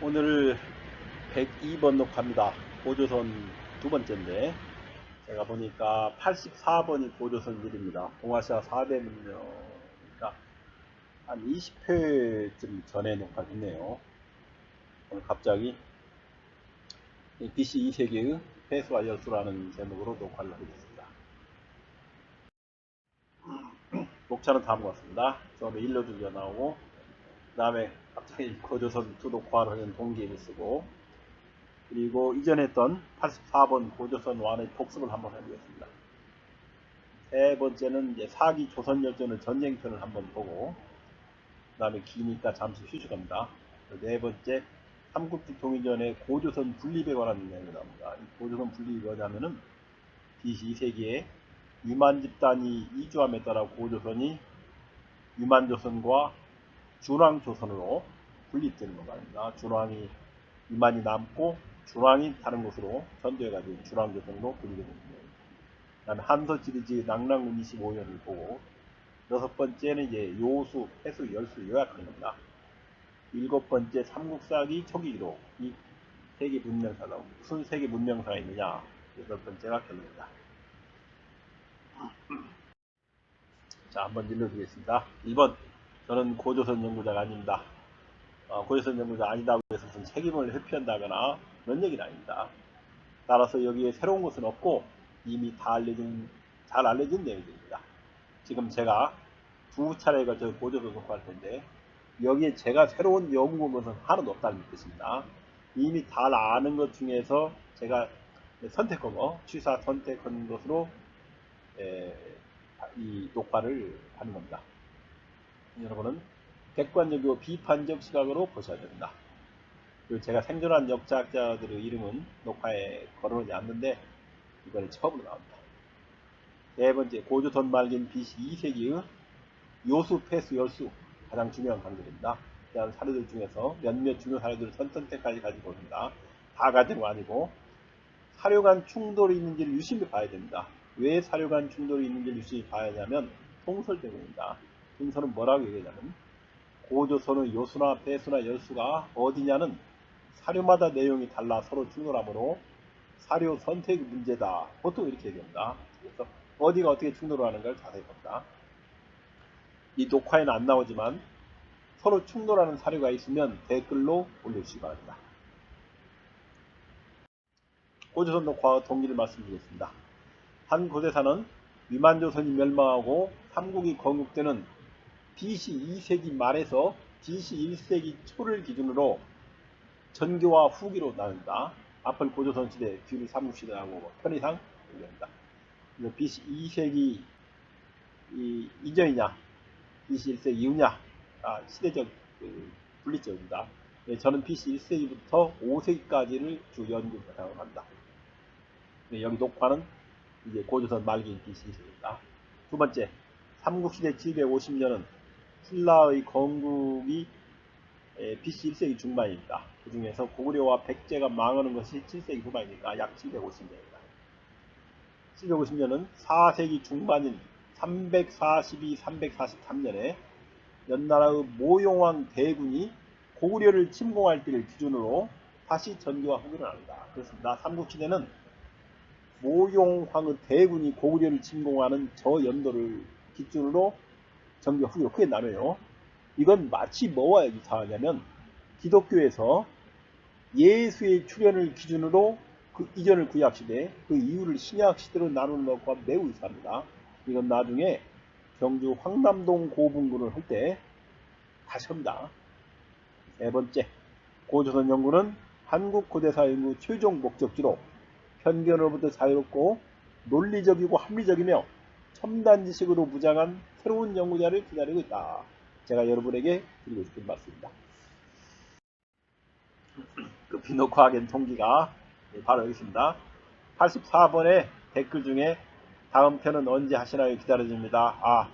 오늘 102번 녹화입니다. 고조선 두 번째인데 제가 보니까 84번이 고조선 일입니다. 동아시아 4대 문명이니까 한 20회쯤 전에 녹화를 했네요. 오늘 갑자기 BC 2세기의 폐수와 열수라는 제목으로 녹화를 하게 됐습니다. 녹차는 다음과 같습니다. 처음에 일러주기가 나오고 그 다음에 갑자기 고조선 두 녹화를 하는 동기를 쓰고, 그리고 이전에 했던 84번 고조선 완의 복습을 한번 해보겠습니다. 세 번째는 이제 4기 조선열전의 전쟁편을 한번 보고, 그 다음에 기니까 잠시 휴식합니다. 네 번째, 삼국지 통일 전에 고조선 분립에 관한 내용이 나옵니다. 이 고조선 분립이 뭐냐면은 BC 2세기에 유만 집단이 이주함에 따라 고조선이 유만조선과 준왕조선으로 분립되는 것 말입니다. 준왕이 유만이 남고 준왕이 다른 곳으로 전도해가지고 준왕조선으로 분리게 됩니다. 그 다음에 한서지리지 낙랑군 25년을 보고, 여섯 번째는 이제 요수, 해수, 열수 요약하는 겁니다. 일곱 번째 삼국사기 초기 기록, 이 세계 문명사다. 무슨 세계 문명사가 있느냐, 여덟 번째가 결론입니다. 자, 한번 읽어드리겠습니다. 1번, 저는 고조선 연구자가 아닙니다. 고조선 연구자 아니다고 해서 무슨 책임을 회피한다거나 그런 얘기는 아닙니다. 따라서 여기에 새로운 것은 없고 이미 잘 알려진 내용입니다. 지금 제가 두 차례에 걸쳐 고조선 녹화할 텐데 여기에 제가 새로운 연구한 것은 하나도 없다는 뜻입니다. 이미 잘 아는 것 중에서 제가 선택한 거, 취사 선택한 것으로 이 녹화를 하는 겁니다. 여러분은 객관적이고 비판적 시각으로 보셔야 됩니다. 그리고 제가 생존한 역사학자들의 이름은 녹화에 거론하지 않는데 이번에 처음으로 나옵니다. 네 번째, 고조선 말기인 BC 2세기의 요수, 폐수, 열수, 가장 중요한 관계입니다. 이러한 사례들 중에서 몇몇 중요 사례들을 선택까지 가지고 옵니다. 다 가진 거 아니고 사료 간 충돌이 있는지를 유심히 봐야 됩니다. 왜 사료 간 충돌이 있는지를 유심히 봐야 하냐면 통설 때문입니다. 통설은 뭐라고 얘기하냐면 고조선의 요수나 폐수나 열수가 어디냐는 사료마다 내용이 달라 서로 충돌하므로 사료 선택 문제다. 보통 이렇게 얘기합니다. 그래서 어디가 어떻게 충돌하는 걸 자세히 봅니다. 이 녹화에는 안 나오지만 서로 충돌하는 사료가 있으면 댓글로 올려주시기 바랍니다. 고조선 녹화와 동기를 말씀드리겠습니다. 한 고대사는 위만조선이 멸망하고 삼국이 건국되는 BC 2세기 말에서 BC 1세기 초를 기준으로 전기와 후기로 나눈다. 앞을 고조선 시대, 뒤를 삼국시대라고 편의상 얘기합니다. BC 2세기 이전이냐, BC 1세기 이후냐, 시대적 분리점입니다. 저는 BC 1세기부터 5세기까지를 주 연구 대상으로 합니다. 여기 녹화는 이제 고조선 말기인 BC 2세기입니다. 두 번째, 삼국시대 750년은 신라의 건국이 BC 1세기 중반입니다. 그 중에서 고구려와 백제가 망하는 것이 7세기 후반이니까 약 750년입니다. 750년은 4세기 중반인 342-343년에 연나라의 모용왕 대군이 고구려를 침공할 때를 기준으로 다시 전기와 후기를 나눈다. 그렇습니다. 삼국시대는 모용왕의 대군이 고구려를 침공하는 저 연도를 기준으로 전기와 후기로 크게 나눠요. 이건 마치 뭐와 유사하냐면 기독교에서 예수의 출현을 기준으로 그 이전을 구약시대, 그 이후를 신약시대로 나누는 것과 매우 유사합니다. 이건 나중에 경주 황남동 고분군을 할 때 다시 합니다. 네 번째, 고조선 연구는 한국 고대사 연구 최종 목적지로 편견으로부터 자유롭고 논리적이고 합리적이며 첨단 지식으로 무장한 새로운 연구자를 기다리고 있다. 제가 여러분에게 드리고 싶은 말씀입니다. 급히 녹화하기엔 동기가 바로 여기 있습니다. 84번의 댓글 중에 다음 편은 언제 하시나요? 기다려집니다.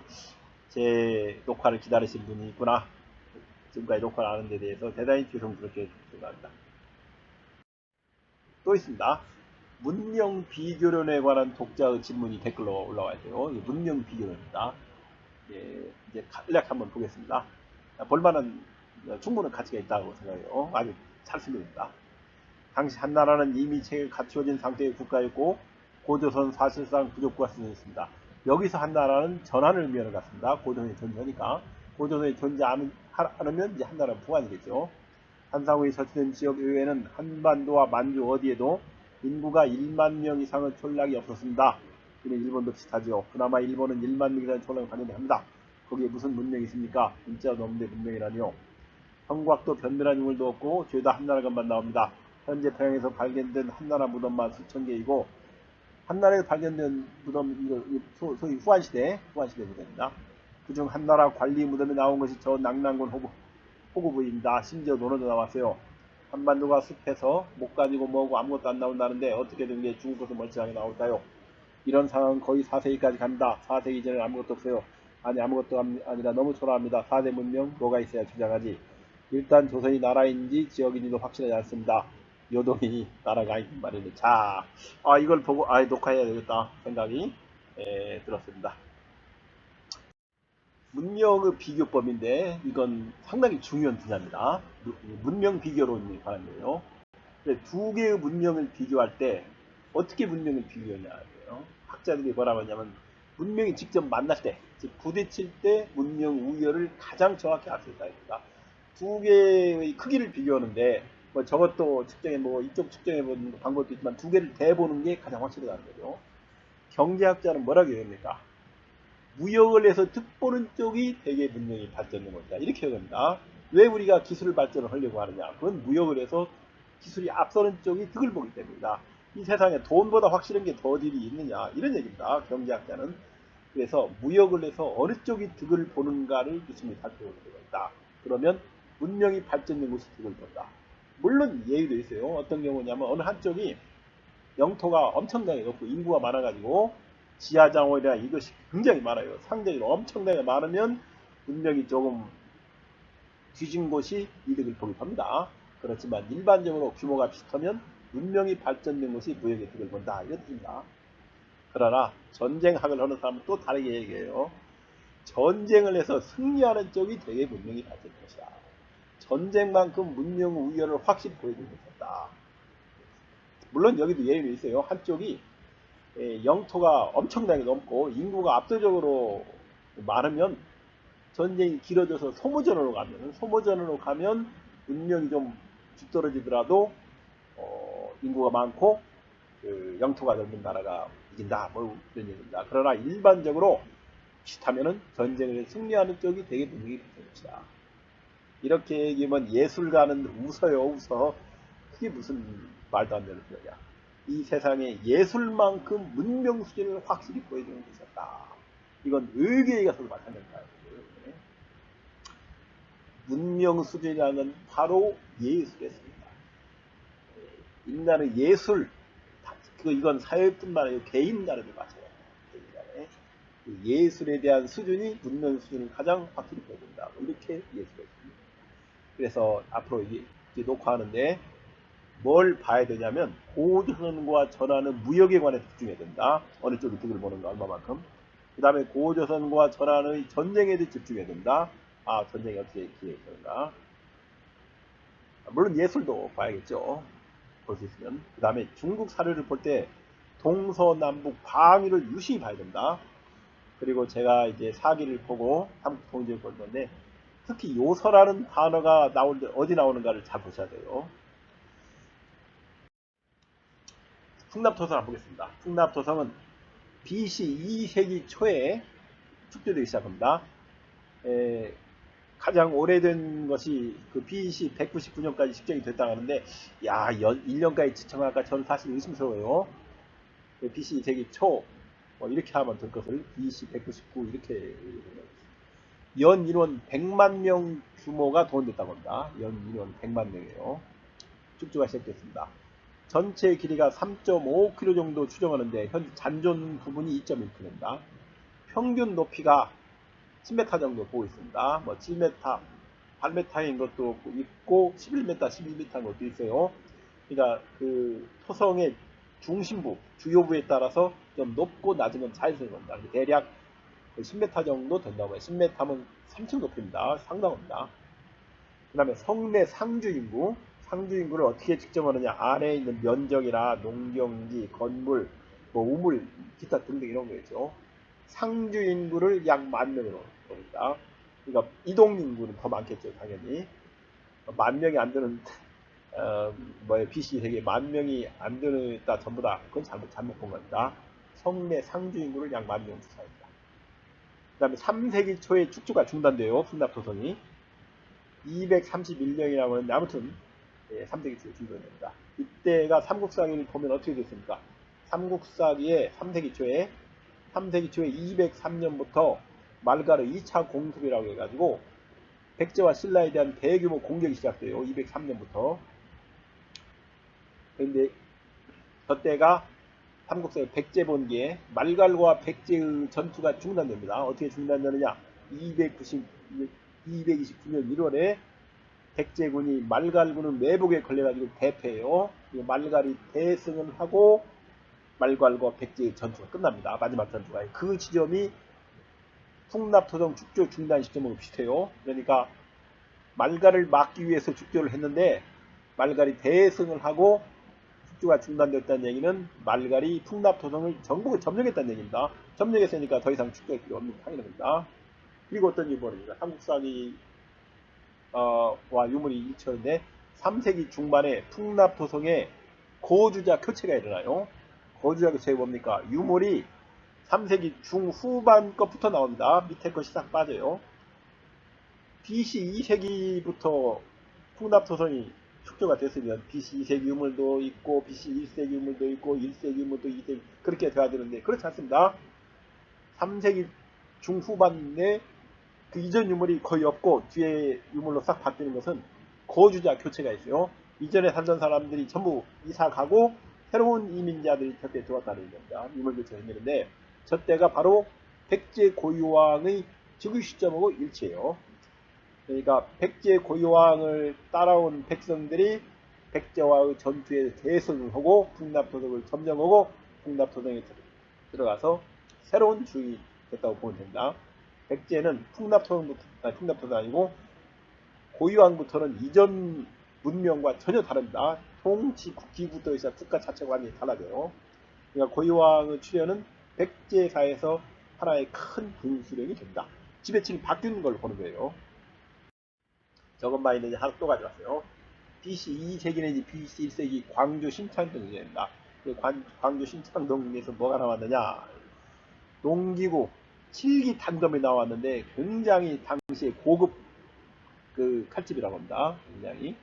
제 녹화를 기다리신 분이 있구나. 지금까지 녹화를 하는 데 대해서 대단히 죄송스럽게 생각합니다. 또 있습니다. 문명 비교론에 관한 독자의 질문이 댓글로 올라와 있어요. 문명 비교론입니다. 이제 간략히 한번 보겠습니다. 볼만한 충분한 가치가 있다고 생각해요. 아주 잘 쓰입니다. 당시 한나라는 이미 체계가 갖추어진 상태의 국가였고 고조선 사실상 부족과 수준이었습니다. 여기서 한나라는 전환을 의미하는 것 같습니다. 고조선이 존재하니까 고조선이 존재하면 이제 한나라는 부활이겠죠. 한사후에 설치된 지역 외에는 한반도와 만주 어디에도 인구가 1만 명 이상의 촌락이 없었습니다. 이는 일본도 비슷하죠. 그나마 일본은 1만 명 이상의 촌락을 가능히 합니다. 거기에 무슨 문명이 있습니까? 문자도 없는데 문명이라니요. 성곽도 변변한 유물도 없고 죄다 한나라 것만 나옵니다. 현재 평양에서 발견된 한나라 무덤만 수천 개이고 한나라에서 발견된 무덤 소위 후한시대 무덤입니다. 그중 한나라 관리 무덤에 나온 것이 저 낙랑군 호구부입니다. 심지어 논어도 나왔어요. 한반도가 숲에서 못 가지고 뭐고 아무것도 안 나온다는데 어떻게 된 게 중국 것은 멀쩡하게 나올까요? 이런 상황은 거의 4세기까지 갑니다. 4세기 전에 아무것도 없어요. 아니 아무것도 아니라 너무 초라합니다. 4대 문명 뭐가 있어야 주장하지. 일단 조선이 나라인지 지역인지도 확실하지 않습니다. 요동이 나라가 아닌 말이네. 자, 이걸 보고 녹화해야 되겠다 생각이 들었습니다. 문명의 비교법인데 이건 상당히 중요한 분야입니다. 문명 비교론에 관한 거예요. 두 개의 문명을 비교할 때 어떻게 문명을 비교하냐고요. 학자들이 뭐라고 하냐면 문명이 직접 만날 때, 즉 부딪힐 때 문명 우열을 가장 정확히 알 수 있다. 그러니까 두 개의 크기를 비교하는데 뭐 저것도 측정해 뭐 이쪽 측정해 보는 방법도 있지만 두 개를 대보는 게 가장 확실하다는 거죠. 경제학자는 뭐라고 얘기합니까? 무역을 해서 득보는 쪽이 대개 문명이 발전된 것이다. 이렇게 얘기합니다. 왜 우리가 기술을 발전을 하려고 하느냐? 그건 무역을 해서 기술이 앞서는 쪽이 득을 보기 때문이다. 이 세상에 돈보다 확실한 게 더 어디 있느냐? 이런 얘기입니다. 경제학자는. 그래서 무역을 해서 어느 쪽이 득을 보는가를 유심히 살펴보는 필요가 있다. 그러면 문명이 발전된 곳이 득을 본다. 물론 예의도 있어요. 어떤 경우냐면 어느 한쪽이 영토가 엄청나게 높고 인구가 많아가지고 지하장원이나 이것이 굉장히 많아요. 상대적으로 엄청나게 많으면 문명이 조금 뒤진 곳이 이득을 보기도 합니다. 그렇지만 일반적으로 규모가 비슷하면 문명이 발전된 곳이 무역의 득을 본다. 이런 뜻입니다. 그러나 전쟁학을 하는 사람은 또 다르게 얘기해요. 전쟁을 해서 승리하는 쪽이 되게 문명이 발전된 것이다. 전쟁만큼 문명 우열을 확실히 보여주는 것이다. 물론 여기도 예외가 있어요. 한쪽이 영토가 엄청나게 넓고 인구가 압도적으로 많으면 전쟁이 길어져서 소모전으로 가면 문명이 좀 뒤떨어지더라도 인구가 많고 영토가 넓은 나라가 이긴다. 뭐 이런 얘기입니다. 그러나 일반적으로 비슷하면은 전쟁을 승리하는 쪽이 되게 문명이 되는 것이다. 이렇게 얘기하면 예술가는 웃어. 그게 무슨 말도 안 되는 소리야. 이 세상에 예술만큼 문명 수준을 확실히 보여주는 게 있었다. 이건 의계에 가서도 마찬가지다. 문명 수준이라는 바로 예술이었습니다. 인간의 예술, 이건 사회뿐만 아니라 개인 간에도 마찬가지입니다. 예술에 대한 수준이 문명 수준을 가장 확실히 보여준다. 이렇게 예술했습니다. 그래서 앞으로 이제 녹화하는데 뭘 봐야 되냐면 고조선과 전하는 무역에 관해 집중해야 된다. 어느 쪽이 득을 보는가 얼마만큼. 그 다음에 고조선과 전하의 전쟁에 대해 집중해야 된다. 전쟁이 어떻게 기획되는가. 물론 예술도 봐야겠죠. 볼 수 있으면. 그 다음에 중국 사료를 볼 때 동서남북 방위를 유심히 봐야 된다. 그리고 제가 이제 사기를 보고 삼국통지를 볼 건데 특히 요서라는 단어가 나올 때 어디 나오는가를 잘 보셔야 돼요. 풍납토성 한번 보겠습니다. 풍납토성은 BC 2세기 초에 축제되기 시작합니다. 가장 오래된 것이 그 BC 199년까지 측정이 됐다고 하는데 1년까지 측정할까 저는 사실 의심스러워요. BC 2세기 초 이렇게 하면 될 것을 BC 199 이렇게 연 인원 100만 명 규모가 동원됐다고 합니다. 연 인원 100만 명이에요. 축제가 시작됐습니다. 전체 길이가 3.5km 정도 추정하는데 현재 잔존 부분이 2.1km입니다. 평균 높이가 10m 정도 보고 있습니다. 뭐 7m, 8m인 것도 있고 11m, 12m인 것도 있어요. 그러니까 그 토성의 중심부, 주요부에 따라서 좀 높고 낮은 건 자연스러운 겁니다. 대략 10m 정도 된다고 해요. 10m면 3층 높이입니다. 상당합니다. 그 다음에 성내 상주인구. 상주인구를 어떻게 측정하느냐. 안에 있는 면적이나 농경지, 건물, 뭐 우물, 기타 등등 이런 거겠죠. 상주인구를 약 10,000명으로 봅니다. 그러니까 이동인구는 더 많겠죠, 당연히. 10,000명이 안 되는 BC 세계 10,000명이 안 되다 전부 다 그건 잘못 본 겁니다. 성내 상주인구를 약 10,000명 추산합니다. 그 다음에 3세기 초에 축조가 중단돼요. 풍납토성이 231년이라고 하는데 아무튼 3세기 초에 중단됩니다. 이때가 삼국사기를 보면 어떻게 됐습니까? 삼국사기에 3세기 초에 203년부터 말가르 2차 공습이라고 해가지고 백제와 신라에 대한 대규모 공격이 시작돼요. 203년부터. 그런데 저때가 삼국사의 백제본기에 말갈과 백제의 전투가 중단됩니다. 어떻게 중단되느냐? 229년 1월에 백제군이 말갈군은 매복에 걸려가지고 대패해요. 말갈이 대승을 하고 말갈과 백제의 전투가 끝납니다. 마지막 전투가. 그 지점이 풍납토성 축조 중단 시점으로 비슷해요. 그러니까 말갈을 막기 위해서 축조를 했는데 말갈이 대승을 하고 축조가 중단됐다는 얘기는 말갈이 풍납토성을 전국을 점령했다는 얘기입니다. 점령했으니까 더 이상 축조할 필요 없는 상황입니다. 그리고 어떤 일이 벌어집니다. 삼국사기와 유물이 일치하는데 3세기 중반에 풍납토성에 거주자 교체가 일어나요. 거주자 교체가 뭡니까? 유물이 3세기 중후반 것부터 나옵니다. 밑에 것이 싹 빠져요. BC 2세기부터 풍납토성이 축조가 됐으면 BC 2세기 유물도 있고 BC 1세기 유물도 있고 1세기 유물도 2세기 그렇게 돼야 되는데 그렇지 않습니다. 3세기 중후반에 그 이전 유물이 거의 없고 뒤에 유물로 싹 바뀌는 것은 거주자 교체가 있어요. 이전에 살던 사람들이 전부 이사 가고 새로운 이민자들이 저때 들어왔다는 겁니다. 유물 교체가 생기는데 저때가 바로 백제 고유왕의 즉위 시점하고 일치해요. 그러니까 백제 고유왕을 따라온 백성들이 백제와의 전투에 대승을 하고 풍납토성을 점령하고 풍납토성에 들어가서 새로운 주인이 됐다고 보면 됩니다. 백제는 풍납토성 아니고 고유왕부터는 이전 문명과 전혀 다릅니다. 통치 기구부터 시작 국가 자체가 완전히 달라져요. 그러니까 고유왕의 출현은 백제사에서 하나의 큰 분수령이 됩니다. 지배층이 바뀌는 걸 보는 거예요. 저것만 있는지 하나 또 가져왔어요. BC 2세기 내지 BC 1세기 광주 신창동입니다. 광주 신창동에서 뭐가 나왔느냐? 농기구 7기 단검이 나왔는데 굉장히 당시에 고급 그 칼집이라고 합니다. 굉장히.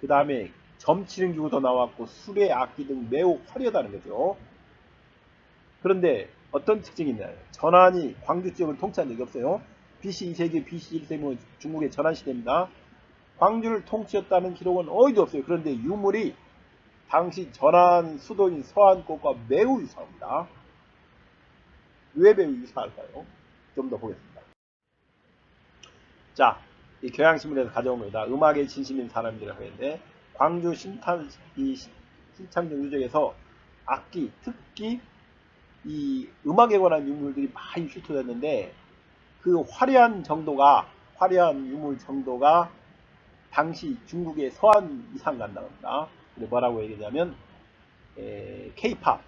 그 다음에 점치는 기구도 나왔고 수레, 악기 등 매우 화려하다는 거죠. 그런데 어떤 특징이 있나요? 전한이 광주 지역을 통치한 적이 없어요. BC 2세기, BC 1세기는 중국의 전한시대입니다. 광주를 통치했다는 기록은 어디도 없어요. 그런데 유물이 당시 전한 수도인 서안꽃과 매우 유사합니다. 왜 매우 유사할까요? 좀 더 보겠습니다. 자, 이 교양신문에서 가져온 겁니다. 음악의 진심인 사람들이라고 했는데 광주 신창동 유적에서 악기, 특기, 이 음악에 관한 유물들이 많이 출토됐는데 그 화려한 유물 정도가 당시 중국의 서안 이상 간다고 합니다. 뭐라고 얘기하냐면 K-팝,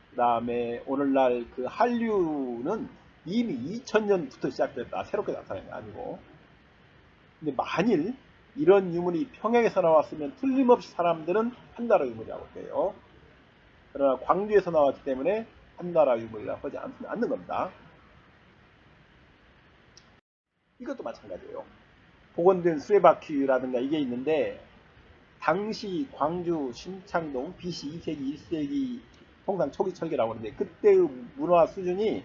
그 다음에 오늘날 그 한류는 이미 2000년부터 시작됐다. 새롭게 나타난 게 아니고. 근데 만일 이런 유물이 평양에서 나왔으면 틀림없이 사람들은 한나라 유물이라고 해요. 그러나 광주에서 나왔기 때문에 한나라 유물이라고 하지 않는 겁니다. 이것도 마찬가지예요. 복원된 수레바퀴라든가 이게 있는데 당시 광주 신창동 BC 2세기 1세기 통상 초기 철기라고 하는데 그때의 문화 수준이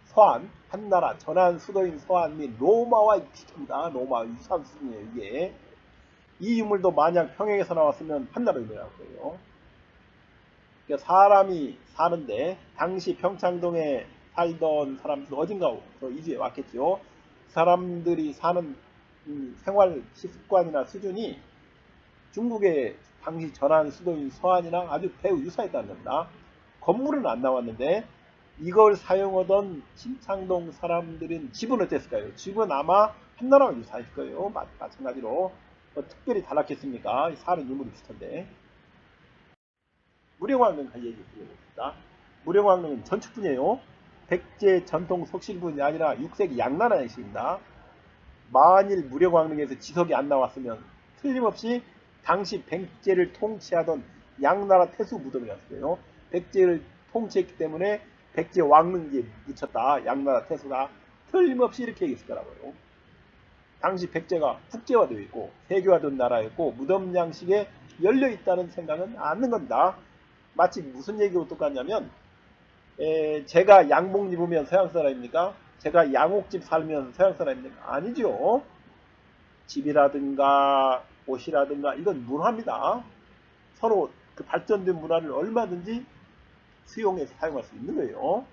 서안, 한나라, 전한 수도인 서안 및 로마와 비슷합니다. 로마 유사한 수준이에요. 이게 이 유물도 만약 평양에서 나왔으면 한나라 유물이라고 해요. 그러니까 사람이 사는데 당시 평창동에 살던 사람들 어딘가 이주해 왔겠죠. 사람들이 사는 생활 습관이나 수준이 중국의 당시 전한 수도인 서안이랑 아주 매우 유사했다는 겁니다. 건물은 안 나왔는데 이걸 사용하던 신창동 사람들은 집은 어땠을까요? 집은 아마 한나라와 유사할 거예요. 마찬가지로 뭐 특별히 달랐겠습니까? 사는 유물이 비슷한데. 무령왕릉 한 얘기 드려보겠습니다. 무령왕릉은 전축분이에요. 백제 전통 속실분이 아니라 6세기 양나라 의식입니다. 만일 무령왕릉에서 지석이 안 나왔으면 틀림없이 당시 백제를 통치하던 양나라 태수 무덤이었어요. 백제를 통치했기 때문에 백제 왕릉기에 묻혔다. 양나라 태수가 틀림없이 이렇게 얘기했을 거라고요. 당시 백제가 국제화되어 있고 세계화된 나라였고 무덤 양식에 열려있다는 생각은 않는 겁니다. 마치 무슨 얘기로 똑같냐면 제가 양복 입으면 서양 사람입니까? 제가 양옥집 살면 서양 사람입니까? 아니죠. 집이라든가 옷이라든가 이건 문화입니다. 서로 그 발전된 문화를 얼마든지 수용해서 사용할 수 있는 거예요.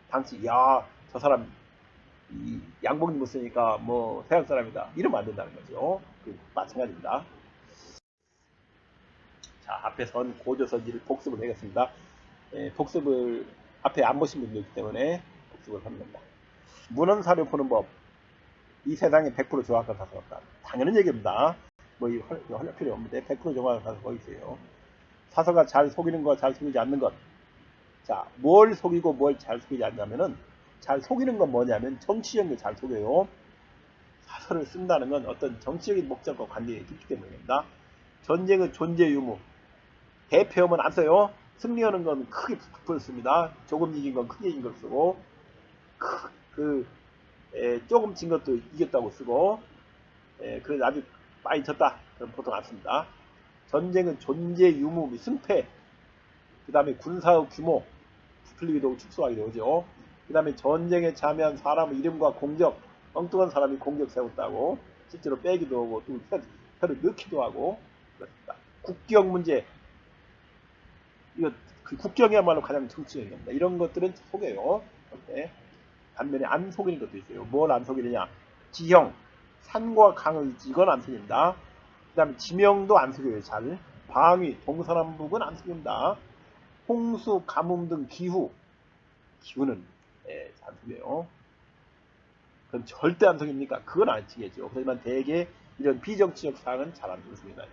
당시 야 저 사람 이 양복 입었으니까 뭐 서양 사람이다 이러면 안 된다는 거죠. 마찬가지입니다. 자, 앞에 선 고조선지를 복습을 하겠습니다. 복습을 앞에 안 보신 분들 있기 때문에 복습을 하는 겁니다. 문헌사를 보는 법. 이 세상에 100% 정확한 사서가 없다. 당연한 얘기입니다. 뭐 이거 할 필요 없는데 100% 정확한 사서가 뭐 있어요. 사서가 잘 속이는 것, 잘 속이지 않는 것. 자, 뭘 속이고 뭘 잘 속이지 않냐면은 잘 속이는 건 뭐냐면 정치적인 걸 잘 속여요. 사서를 쓴다는 건 어떤 정치적인 목적과 관계가 있기 때문입니다. 전쟁은 존재 유무. 대표하면 안 써요. 승리하는 건 크게 붓습니다. 조금 이긴 건 크게 이긴 걸 쓰고 조금 진 것도 이겼다고 쓰고 그래서 아주 많이 졌다. 그럼 보통 안 씁니다. 전쟁은 존재 유무 및 승패 그 다음에 군사의 규모 부풀리기도 축소하기도 하죠. 그 다음에 전쟁에 참여한 사람의 이름과 공적 엉뚱한 사람이 공적 세웠다고 실제로 빼기도 하고 또 표를 넣기도 하고 그렇습니다. 국경 문제 이거 그 국경이야말로 가장 정치적인 겁니다. 이런 것들은 속여요. 네. 반면에 안 속이는 것도 있어요. 뭘 안 속이느냐? 지형, 산과 강의 이건 안 속입니다. 그 다음에 지명도 안 속여요. 잘. 방위, 동서남북은 안 속입니다. 홍수, 가뭄 등 기후는 잘 속여요. 그건 절대 안 속입니까? 그건 안 치겠죠. 하지만 대개 이런 비정치적 사항은 잘 안 속입니다.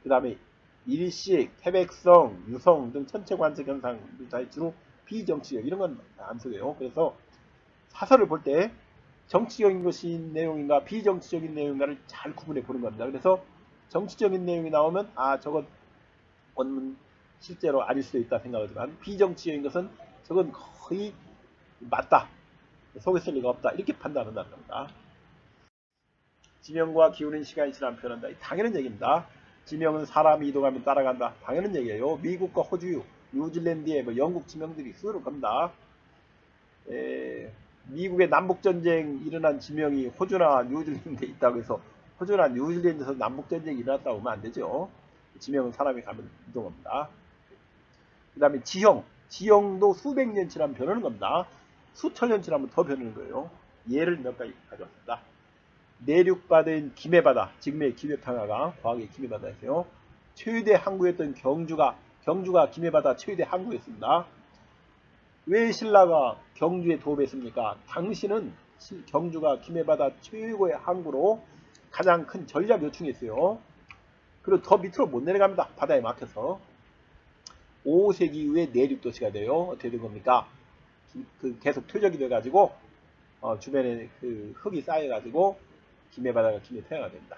그 다음에 일식, 태백성, 유성 등 천체 관측 현상 주로 비정치적 이런 건 안 속여요. 그래서 사설을 볼 때 정치적인 것이 내용인가 비정치적인 내용인가를 잘 구분해 보는 겁니다. 그래서 정치적인 내용이 나오면 저건 원문 실제로 아닐 수도 있다 생각하지만 비정치적인 것은 저건 거의 맞다. 속였을 리가 없다. 이렇게 판단한다는 겁니다. 지명과 기후는 시간이 지나면 변한다. 당연한 얘기입니다. 지명은 사람이 이동하면 따라간다. 당연한 얘기예요. 미국과 호주, 뉴질랜드에 영국 지명들이 수두룩 겁니다. 미국의 남북전쟁 일어난 지명이 호주나 뉴질랜드에 있다고 해서 호주나 뉴질랜드에서 남북전쟁이 일어났다고 하면 안 되죠. 지명은 사람이 가면 이동합니다. 그 다음에 지형도 수백 년 지나면 변하는 겁니다. 수천 년 지나면 더 변하는 거예요. 예를 몇 가지 가져왔습니다. 내륙바다인 김해바다, 지금의 김해평야가 과거의 김해바다였어요. 최대 항구였던 경주가 김해바다 최대 항구였습니다. 왜 신라가 경주에 도읍했습니까? 당시는 경주가 김해바다 최고의 항구로 가장 큰 전략 요충이었어요. 그리고 더 밑으로 못 내려갑니다. 바다에 막혀서. 5세기 이후에 내륙도시가 돼요. 어떻게 된 겁니까? 계속 퇴적이 돼가지고 주변에 흙이 쌓여가지고 김해바다가 김해평야가 됩니다.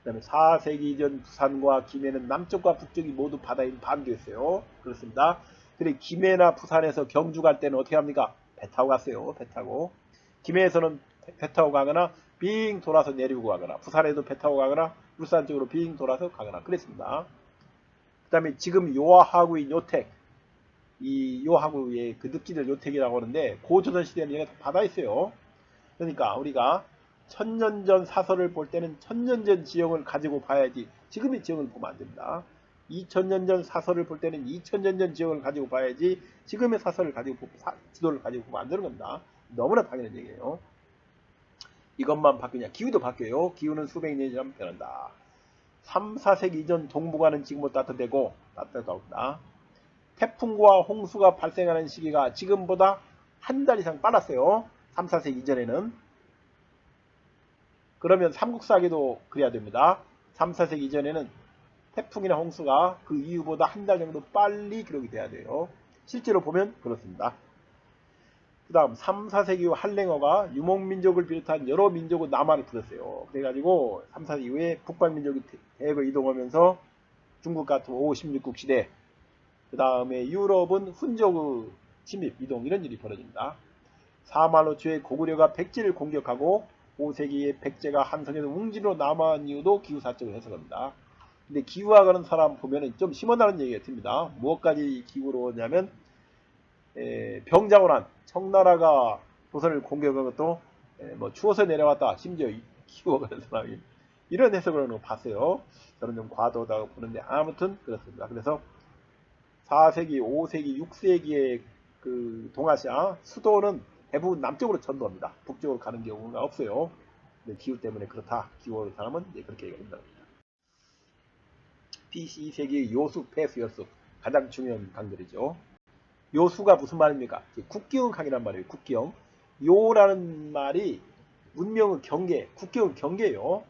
그 다음에 4세기 이전 부산과 김해는 남쪽과 북쪽이 모두 바다인 반도였어요. 그렇습니다. 그래 김해나 부산에서 경주 갈 때는 어떻게 합니까? 배 타고 갔어요. 배 타고. 김해에서는 배 타고 가거나 빙 돌아서 내리고 가거나 부산에도 배 타고 가거나 울산 쪽으로 빙 돌아서 가거나 그랬습니다. 그 다음에 지금 요하구인 요택 이 요하구의 그 늪지를 요택이라고 하는데 고조선시대는 얘가 바다에 있어요. 그러니까 우리가 천년전 사설을 볼 때는 천년전 지형을 가지고 봐야지 지금의 지형을 보면 안 됩니다. 2000년 전 사설을 볼 때는 2000년 전 지형을 가지고 봐야지 지금의 사설을 가지고 지도를 가지고 보면 안 되는 겁니다. 너무나 당연한 얘기예요. 이것만 바뀌냐? 기후도 바뀌어요. 기후는 수백 년이 지나면 변한다. 3, 4세기 이전 동북아는 지금보다 따뜻하다. 태풍과 홍수가 발생하는 시기가 지금보다 한 달 이상 빨랐어요. 3, 4세기 이전에는. 그러면 삼국사기도 그래야 됩니다. 3, 4세기 이전에는 태풍이나 홍수가 그 이후보다 한 달 정도 빨리 기록이 돼야 돼요. 실제로 보면 그렇습니다. 그 다음 3, 4세기 후 한랭어가 유목민족을 비롯한 여러 민족은 남한을 불렀어요. 그래가지고 3, 4세기 이후에 북방민족이 대거 이동하면서 중국 같은 5, 16국 시대, 그 다음에 유럽은 훈족의 침입, 이동 이런 일이 벌어집니다. 사말로초의 고구려가 백제를 공격하고 5세기에 백제가 한성에서 웅진으로 남아한 이유도 기후사적으로 해석합니다. 근데 기후학하는 사람 보면은 좀 심하다는 얘기가 듭니다. 무엇까지 기후로 오냐면 병자호란, 청나라가 조선을 공격한 것도 뭐 추워서 내려왔다. 심지어 기후학하는 사람이 이런 해석을 하는 거 봤어요. 저는 좀 과도하다고 보는데 아무튼 그렇습니다. 그래서 4세기, 5세기, 6세기의 그 동아시아 수도는 대부분 남쪽으로 전도합니다. 북쪽으로 가는 경우가 없어요. 근데 기후 때문에 그렇다. 기후하는 사람은 그렇게 얘기한다. BC 2세기 요수, 폐수, 열수 가장 중요한 강들이죠. 요수가 무슨 말입니까? 국경 강이란 말이에요. 국경. 요라는 말이 문명의 경계, 국경의 경계예요.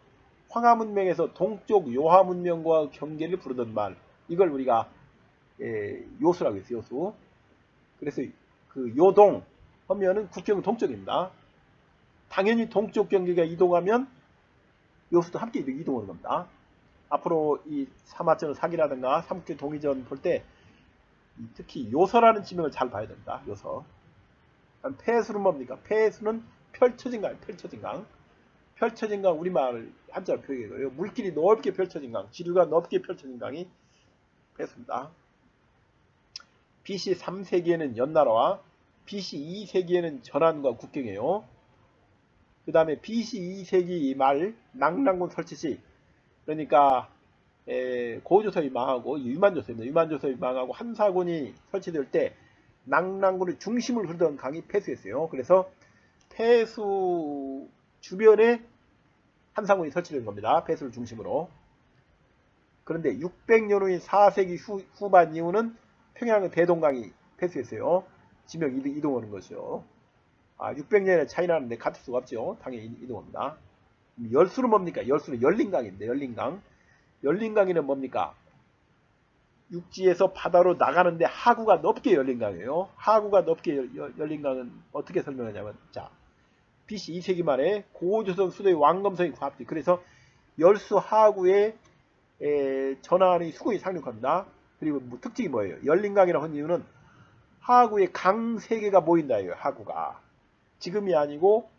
황하 문명에서 동쪽 요하 문명과 경계를 부르던 말. 이걸 우리가 요수라고 했어요. 요수. 그래서 그 요동 하면은 국경은 동쪽입니다. 당연히 동쪽 경계가 이동하면 요수도 함께 이동하는 겁니다. 앞으로 이 사마천 사기라든가 삼국지 동의전 볼 때 특히 요서라는 지명을 잘 봐야 됩니다. 요서. 폐수는 뭡니까? 폐수는 펼쳐진 강, 펼쳐진 강. 펼쳐진 강 우리말 한자로 표기해요. 물길이 넓게 펼쳐진 강, 지류가 넓게 펼쳐진 강이 폐수입니다. BC 3세기에는 연나라와 BC 2세기에는 전한과 국경이에요. 그 다음에 BC 2세기 말 낙랑군 설치 시, 그러니까 고조선이 망하고 유만조선입니다. 유만조선이 망하고 한사군이 설치될 때 낙랑군의 중심을 흐르던 강이 폐수였어요. 그래서 폐수 주변에 한사군이 설치된 겁니다. 폐수를 중심으로. 그런데 600년 후인 4세기 후반 이후는 평양의 대동강이 폐수했어요. 지명 이동하는 것이요. 600년의 차이 나는데 같을 수가 없죠. 당연히 이동합니다. 열수는 뭡니까? 열수는 열린강인데, 열린강. 열린강이는 뭡니까? 육지에서 바다로 나가는데 하구가 넓게 열린 강이에요. 하구가 넓게 열린 강은 어떻게 설명하냐면, 자, BC 2세기 말에 고조선 수도의 왕검성이 구합돼. 그래서 열수 하구에 전하의 수군이 상륙합니다. 그리고 뭐 특징이 뭐예요? 열린 강이라고 한 이유는 하구에 강 3개가 모인다예요. 하구가. 지금이 아니고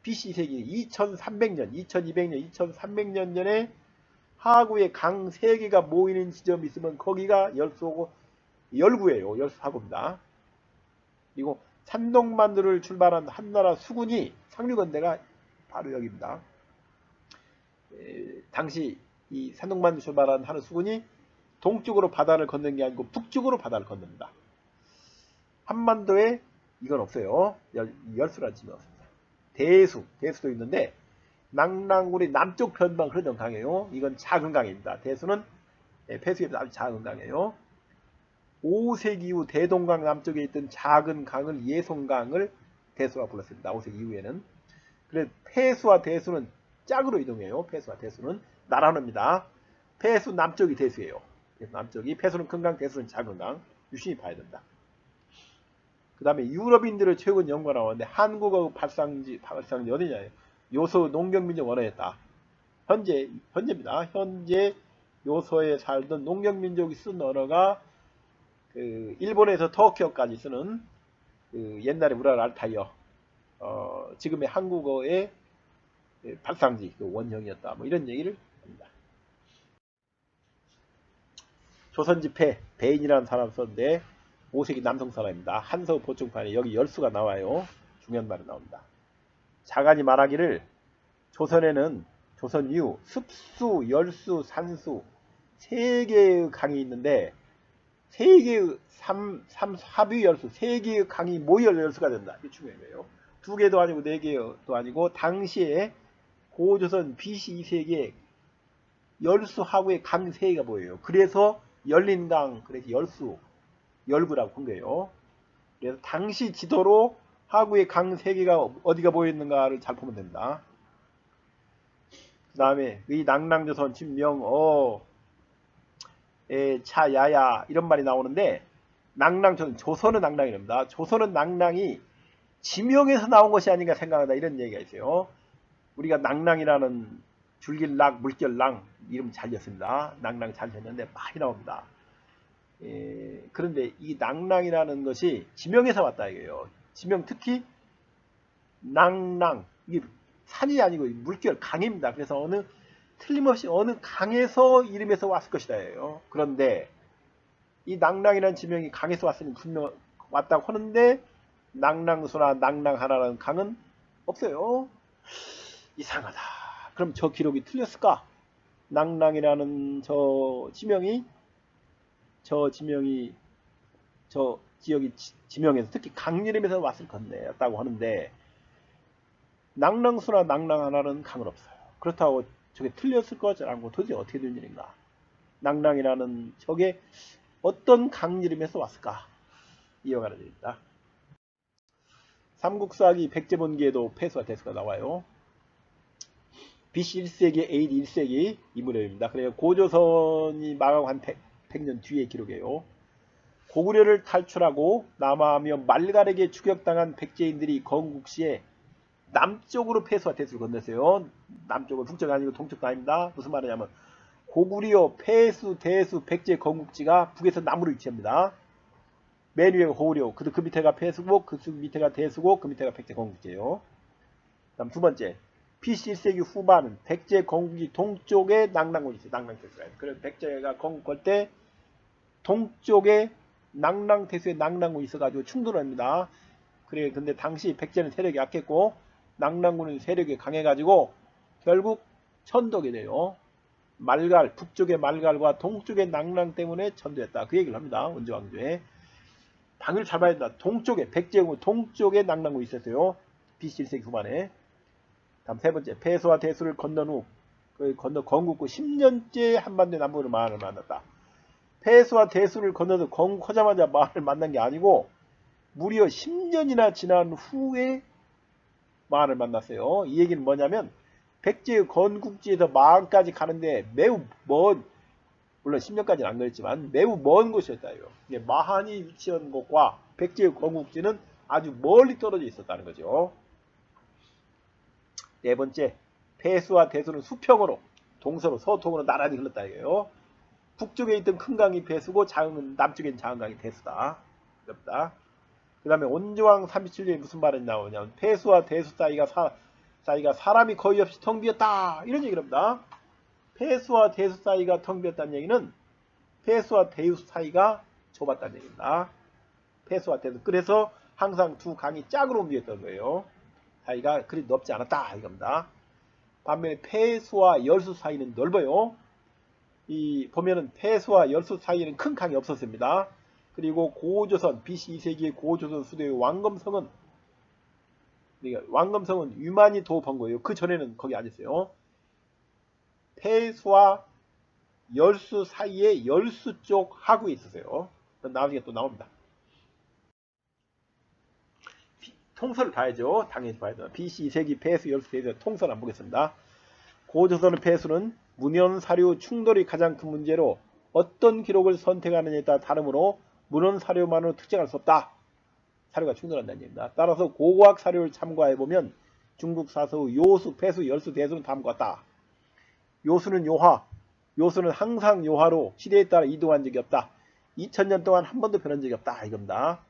BC 2세기 2300년, 2200년, 2300년 전에 하구에 강 3개가 모이는 지점이 있으면 거기가 열수고 열구예요. 열수하구입니다. 그리고 산동만두를 출발한 한나라 수군이 상륙한 데가 바로 여기입니다. 당시 이 산동만두 출발한 하는 수군이 동쪽으로 바다를 건넌 게 아니고 북쪽으로 바다를 건넙니다. 한반도에 이건 없어요. 열수라는 지명이 없습니다. 대수도 있는데 낙랑군의 남쪽 편방 흐르던 강이에요. 이건 작은 강입니다. 대수는 폐수에 아주 작은 강이에요. 5세기 이후 대동강 남쪽에 있던 작은 강을 예송강을 대수라 불렀습니다. 5세기 이후에는. 그래서 폐수와 대수는 짝으로 이동해요. 폐수와 대수는 나라노입니다. 폐수 남쪽이 대수예요. 남쪽이 폐수는 큰 강, 대수는 작은 강. 유심히 봐야 된다. 그 다음에 유럽인들의 최근 연구가 나왔는데 한국어 발상지 어디냐? 요소 농경민족 원어였다. 현재입니다. 현재 요소에 살던 농경민족이 쓴 언어가 그 일본에서 터키어까지 쓰는 그 옛날에 우리나라 알타이어, 지금의 한국어의 발상지 그 원형이었다. 뭐 이런 얘기를 합니다. 조선지폐 배인이라는 사람 썼는데 5세기 남성 사람입니다. 한서 보충판에 여기 열수가 나와요. 중요한 말이 나옵니다. 자간이 말하기를 조선에는 조선 이후 습수, 열수, 산수 3개의 강이 있는데 3개의 합의 열수, 3개의 강이 모여 열수가 된다. 이게 중요한 거예요. 2개도 아니고 4개도 아니고 당시에 고조선 BC 2세기에 열수 하구의 강 3개가 모여요. 그래서 열린 강, 그래서 열수, 열구라고 한 거예요. 그래서 당시 지도로 하구의 강 3개가 어디가 보이는가를 잘 보면 됩니다. 다음에 의 낭랑조선 진명 차야야 이런 말이 나오는데 조선은 낭랑이랍니다. 조선은 낭랑이 지명에서 나온 것이 아닌가 생각한다 이런 얘기가 있어요. 우리가 낭랑이라는 줄길락 물결랑 이름 잘 지었습니다. 낭랑 잘 지었는데 많이 나옵니다. 그런데 이 낭랑이라는 것이 지명에서 왔다 이거예요. 지명 특히 낭랑 이게 산이 아니고 물결 강입니다. 그래서 틀림없이 어느 강에서 이름에서 왔을 것이다 예요. 그런데 이 낭랑이라는 지명이 강에서 왔으니 분명 왔다고 하는데 낭랑수나 낭랑하라는 강은 없어요. 이상하다. 그럼 저 기록이 틀렸을까? 낭랑이라는 저 지명이 저 지역이 지명에서 특히 강 이름에서 왔을 건데 였다고 하는데 낭랑수나 낭랑하라는 강은 없어요. 그렇다고 저게 틀렸을 거라고 도대체 어떻게 된 일인가? 낭랑이라는 저게 어떤 강 이름에서 왔을까? 이어가는 일입니다. 삼국사기 백제본기에도 패수와 대수가 나와요. BC 1세기, AD 1세기 이 무렵입니다. 그래요. 고조선이 망하고 한 100년 뒤의 기록이에요. 고구려를 탈출하고 남하하며 말갈에게 추격당한 백제인들이 건국시에 남쪽으로 패수와 대수를 건넜어요. 남쪽은 북쪽 아니고 동쪽도 아닙니다. 무슨 말이냐면 고구려, 패수, 대수, 백제 건국지가 북에서 남으로 위치합니다. 맨 위에가 고구려, 그 밑에가 패수고 그 밑에가 대수고 그 밑에가 백제 건국지예요. 다음 두 번째, BC 1세기 후반 백제 건국이 동쪽에 낭랑군이 있어요. 낭랑대수가. 그래서 백제가 건국할 때 동쪽에 낭랑대수에 낭랑군이 있어가지고 충돌을 합니다. 그래 근데 당시 백제는 세력이 약했고 낭랑군은 세력이 강해가지고 결국 천도게 돼요. 말갈, 북쪽의 말갈과 동쪽의 낭랑 때문에 천도했다. 그 얘기를 합니다. 원조왕조에. 당을 잘 봐야 된다. 동쪽에, 백제군 동쪽에 낭랑군이 있었어요. BC 1세기 후반에. 다음 세 번째, 패수와 대수를 건넌 후, 건국 후 10년째 한반도의 남부를 마을을 만났다. 패수와 대수를 건너서 건국하자마자 마을을 만난 게 아니고, 무려 10년이나 지난 후에 마을을 만났어요. 이 얘기는 뭐냐면, 백제의 건국지에서 마을까지 가는데 매우 먼, 물론 10년까지는 안 걸렸지만 매우 먼 곳이었다요. 마한이 위치한 곳과 백제의 건국지는 아주 멀리 떨어져 있었다는 거죠. 네 번째, 패수와 대수는 수평으로 동서로 서통으로 나란히 흘렀다 이거예요. 북쪽에 있던 큰 강이 패수고 남쪽에 있는 작은 강이 대수다. 그렇다. 그 다음에 온조왕 37년에 무슨 말이 나오냐면 패수와 대수 사이가 사람이 거의 없이 텅 비었다 이런 얘기를 합니다. 패수와 대수 사이가 텅 비었다는 얘기는 패수와 대수 사이가 좁았다는 얘기입니다. 패수와 대수. 그래서 항상 두 강이 짝으로 움직였던 거예요. 사이가 그리 넓지 않았다 이겁니다. 반면에 패수와 열수 사이는 넓어요. 보면은 패수와 열수 사이에는 큰 강이 없었습니다. 그리고 고조선 BC 2세기의 고조선 수도의 왕검성은 유만이 도읍한 거예요. 그 전에는 거기 안 있어요. 패수와 열수 사이에 열수 쪽 하구에 있었어요. 나중에 또 나옵니다. 통설을 봐야죠. 당연히 봐야죠. BC 2세기 패수 열수에 대해서 통설 안 보겠습니다. 고조선의 패수는 문헌사료 충돌이 가장 큰 문제로 어떤 기록을 선택하느냐에 따라 다르므로 문헌사료만으로 특정할 수 없다. 사료가 충돌한다는 얘기입니다. 따라서 고고학 사료를 참고해보면 중국 사서 요수, 패수, 열수, 대수는 다음과 같다. 요수는 요하, 요수는 항상 요하로 시대에 따라 이동한 적이 없다. 2000년 동안 한 번도 변한 적이 없다. 이겁니다.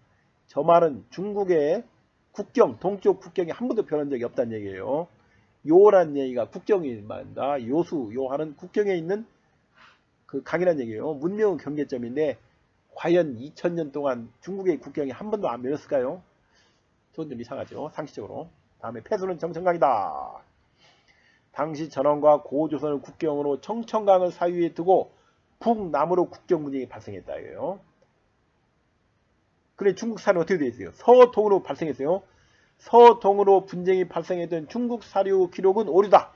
저 말은 중국의 국경, 동쪽 국경이 한 번도 변한 적이 없다는 얘기예요. 요란 얘기가 국경이 말입니다. 요수, 요하는 국경에 있는 그 강이란 얘기예요. 문명은 경계점인데 과연 2000년 동안 중국의 국경이 한 번도 안 변했을까요? 저건 좀 이상하죠. 상식적으로. 다음에 패수는 청천강이다. 당시 전원과 고조선을 국경으로 청천강을 사유에 두고 북남으로 국경 분쟁이 발생했다. 이거예요. 그래 중국 사료는 어떻게 되어 있어요? 서동으로 발생했어요. 서동으로 분쟁이 발생했던 중국 사료 기록은 오류다.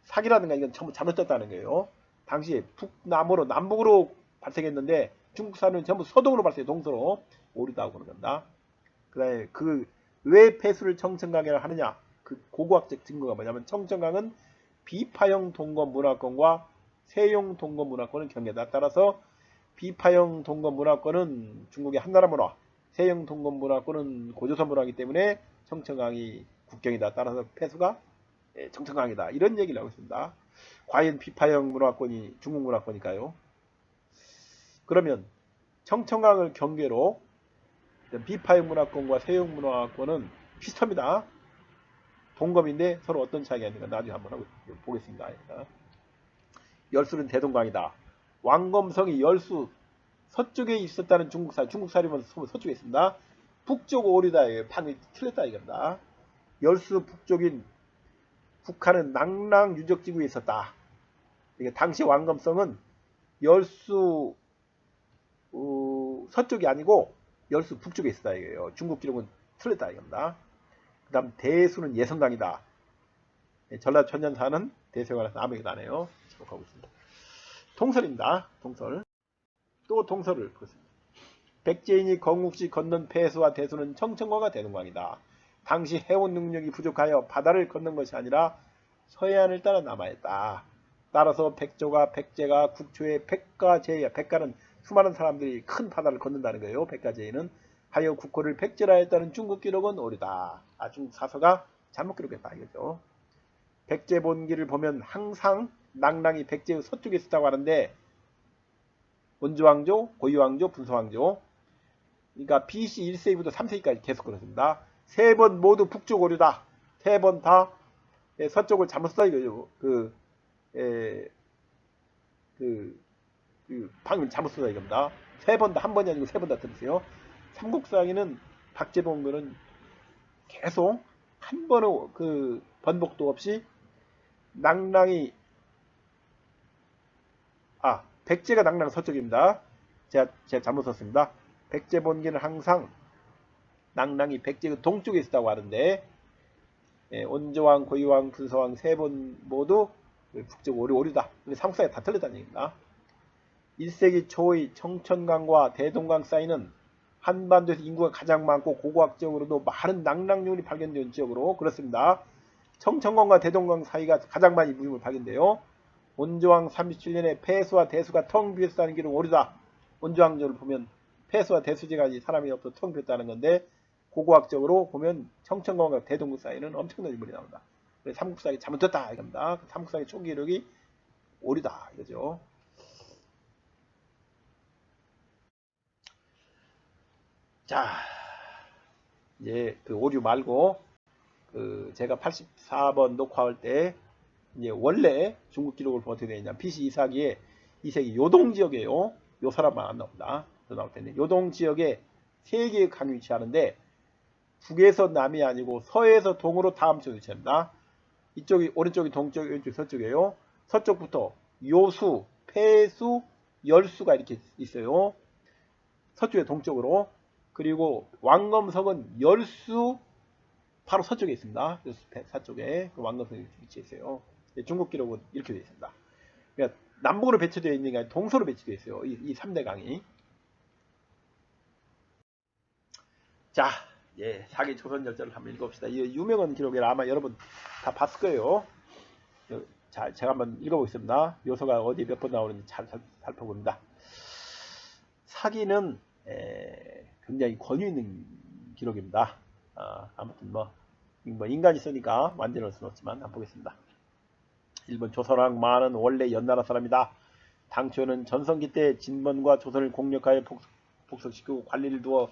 사기라든가 이건 전부 잘못됐다는 거예요. 당시에 북남으로 남북으로 발생했는데 중국 사료는 전부 서동으로 발생해 동서로 오류다고 그러는 겁니다. 그 다음에 왜 패수를 청천강이라 하느냐? 그 고고학적 증거가 뭐냐면 청천강은 비파형 동거 문화권과 세용 동거 문화권은 경계다. 따라서 비파형 동거 문화권은 중국의 한나라 문화, 세용 동거 문화권은 고조선 문화이기 때문에 청천강이 국경이다. 따라서 폐수가 청천강이다. 이런 얘기를 하고 있습니다. 과연 비파형 문화권이 중국 문화권일까요? 그러면 청천강을 경계로 비파형 문화권과 세용 문화권은 비슷합니다. 동검인데 서로 어떤 차이가 있는가 나중에 한번 보겠습니다. 열수는 대동강이다. 왕검성이 열수 서쪽에 있었다는 중국사료는 서쪽에 있습니다. 북쪽 오리다. 판이 틀렸다 이겁니다. 열수 북쪽인 북한은 낭랑 유적지구에 있었다. 당시 왕검성은 열수 서쪽이 아니고 열수 북쪽에 있었다 이거예요. 중국 기록은 틀렸다 이겁니다. 그 다음 대수는 예성강이다. 전라도 천년사는 대수에 관해서 아무 얘기도 안 해요. 기록하고 있습니다. 동설입니다. 동설. 또 동설을 보겠습니다. 백제인이 건국시 건넌 폐수와 대수는 청천강과 대동강이다. 당시 해운 능력이 부족하여 바다를 건넌 것이 아니라 서해안을 따라 남아있다. 따라서 백제가 국초에 백가제야. 백가는 수많은 사람들이 큰 바다를 건넌다는 거예요. 백가제는 하여 국호를 백제라 했다는 중국 기록은 오류다. 중국 사서가 잘못 기록했다 이거죠. 백제 본기를 보면 항상 낭랑이 백제의 서쪽에 있었다고 하는데 원조왕조, 고유왕조, 분서왕조 그러니까 BC 1세기부터 3세기까지 계속 그렇습니다. 세 번 모두 북쪽 오류다. 세 번 다 서쪽을 잘못 써 이거죠. 방을 잘못 써다 이겁니다. 세 번 다 한 번이 아니고 세 번 다 들으세요. 삼국사기는 박제본거는 계속 한 번의 번복도 없이 낭랑이 백제가 낭랑 서쪽입니다. 제가 잘못 썼습니다. 백제본기는 항상 낭랑이 백제의 동쪽에 있었다고 하는데 온조왕, 고유왕, 분서왕 세 번 모두 북쪽 오류다. 삼국사에 다 틀렸다는 얘기입니다. 1세기 초의 청천강과 대동강 사이는 한반도에서 인구가 가장 많고 고고학적으로도 많은 낭랑률이 발견된 지역으로 그렇습니다. 청천강과 대동강 사이가 가장 많이 무림을 발견돼요. 온조왕 37년에 폐수와 대수가 텅 비었다는 기록 오류다. 온조왕조를 보면 폐수와 대수지가 사람이 없어 텅 비었다는 건데 고고학적으로 보면 청천강과 대동강 사이는 엄청난 인물이 나온다. 삼국사기 잘못됐다 이겁니다. 삼국사기 초기 기록이 오류다 이거죠. 자, 이제 오류 말고 제가 84번 녹화할 때 이제 원래 중국 기록을 보면 어떻게 되냐. BC 2세기에 요동 지역이에요. 요 사람만 안 나옵니다. 나올 텐데 요동 지역에 3개의 강이 위치하는데 북에서 남이 아니고 서에서 동으로 다음 쪽에 위치합니다. 이쪽이 오른쪽이 동쪽, 왼쪽이 서쪽이에요. 서쪽부터 요수, 폐수, 열수가 이렇게 있어요. 서쪽에 동쪽으로. 그리고 왕검성은 열수 바로 서쪽에 있습니다. 열수 서쪽에 왕검성이 위치해 있어요. 중국 기록은 이렇게 되어 있습니다. 그러니까 남북으로 배치되어 있는 게 아니라 동서로 배치되어 있어요. 이 3대 강이. 자, 사기 조선 열전을 한번 읽어봅시다. 이 유명한 기록이라 아마 여러분 다 봤을 거예요. 자, 제가 한번 읽어보겠습니다. 요소가 어디 몇 번 나오는지 잘 살펴봅니다. 사기는 굉장히 권위 있는 기록입니다. 아무튼 뭐 인간이 쓰니까 완전할 수는 없지만 한번 보겠습니다. 일본 조선왕 마는 원래 연나라 사람이다. 당초는 전성기 때 진번과 조선을 공격하여 복속시키고 관리를 두어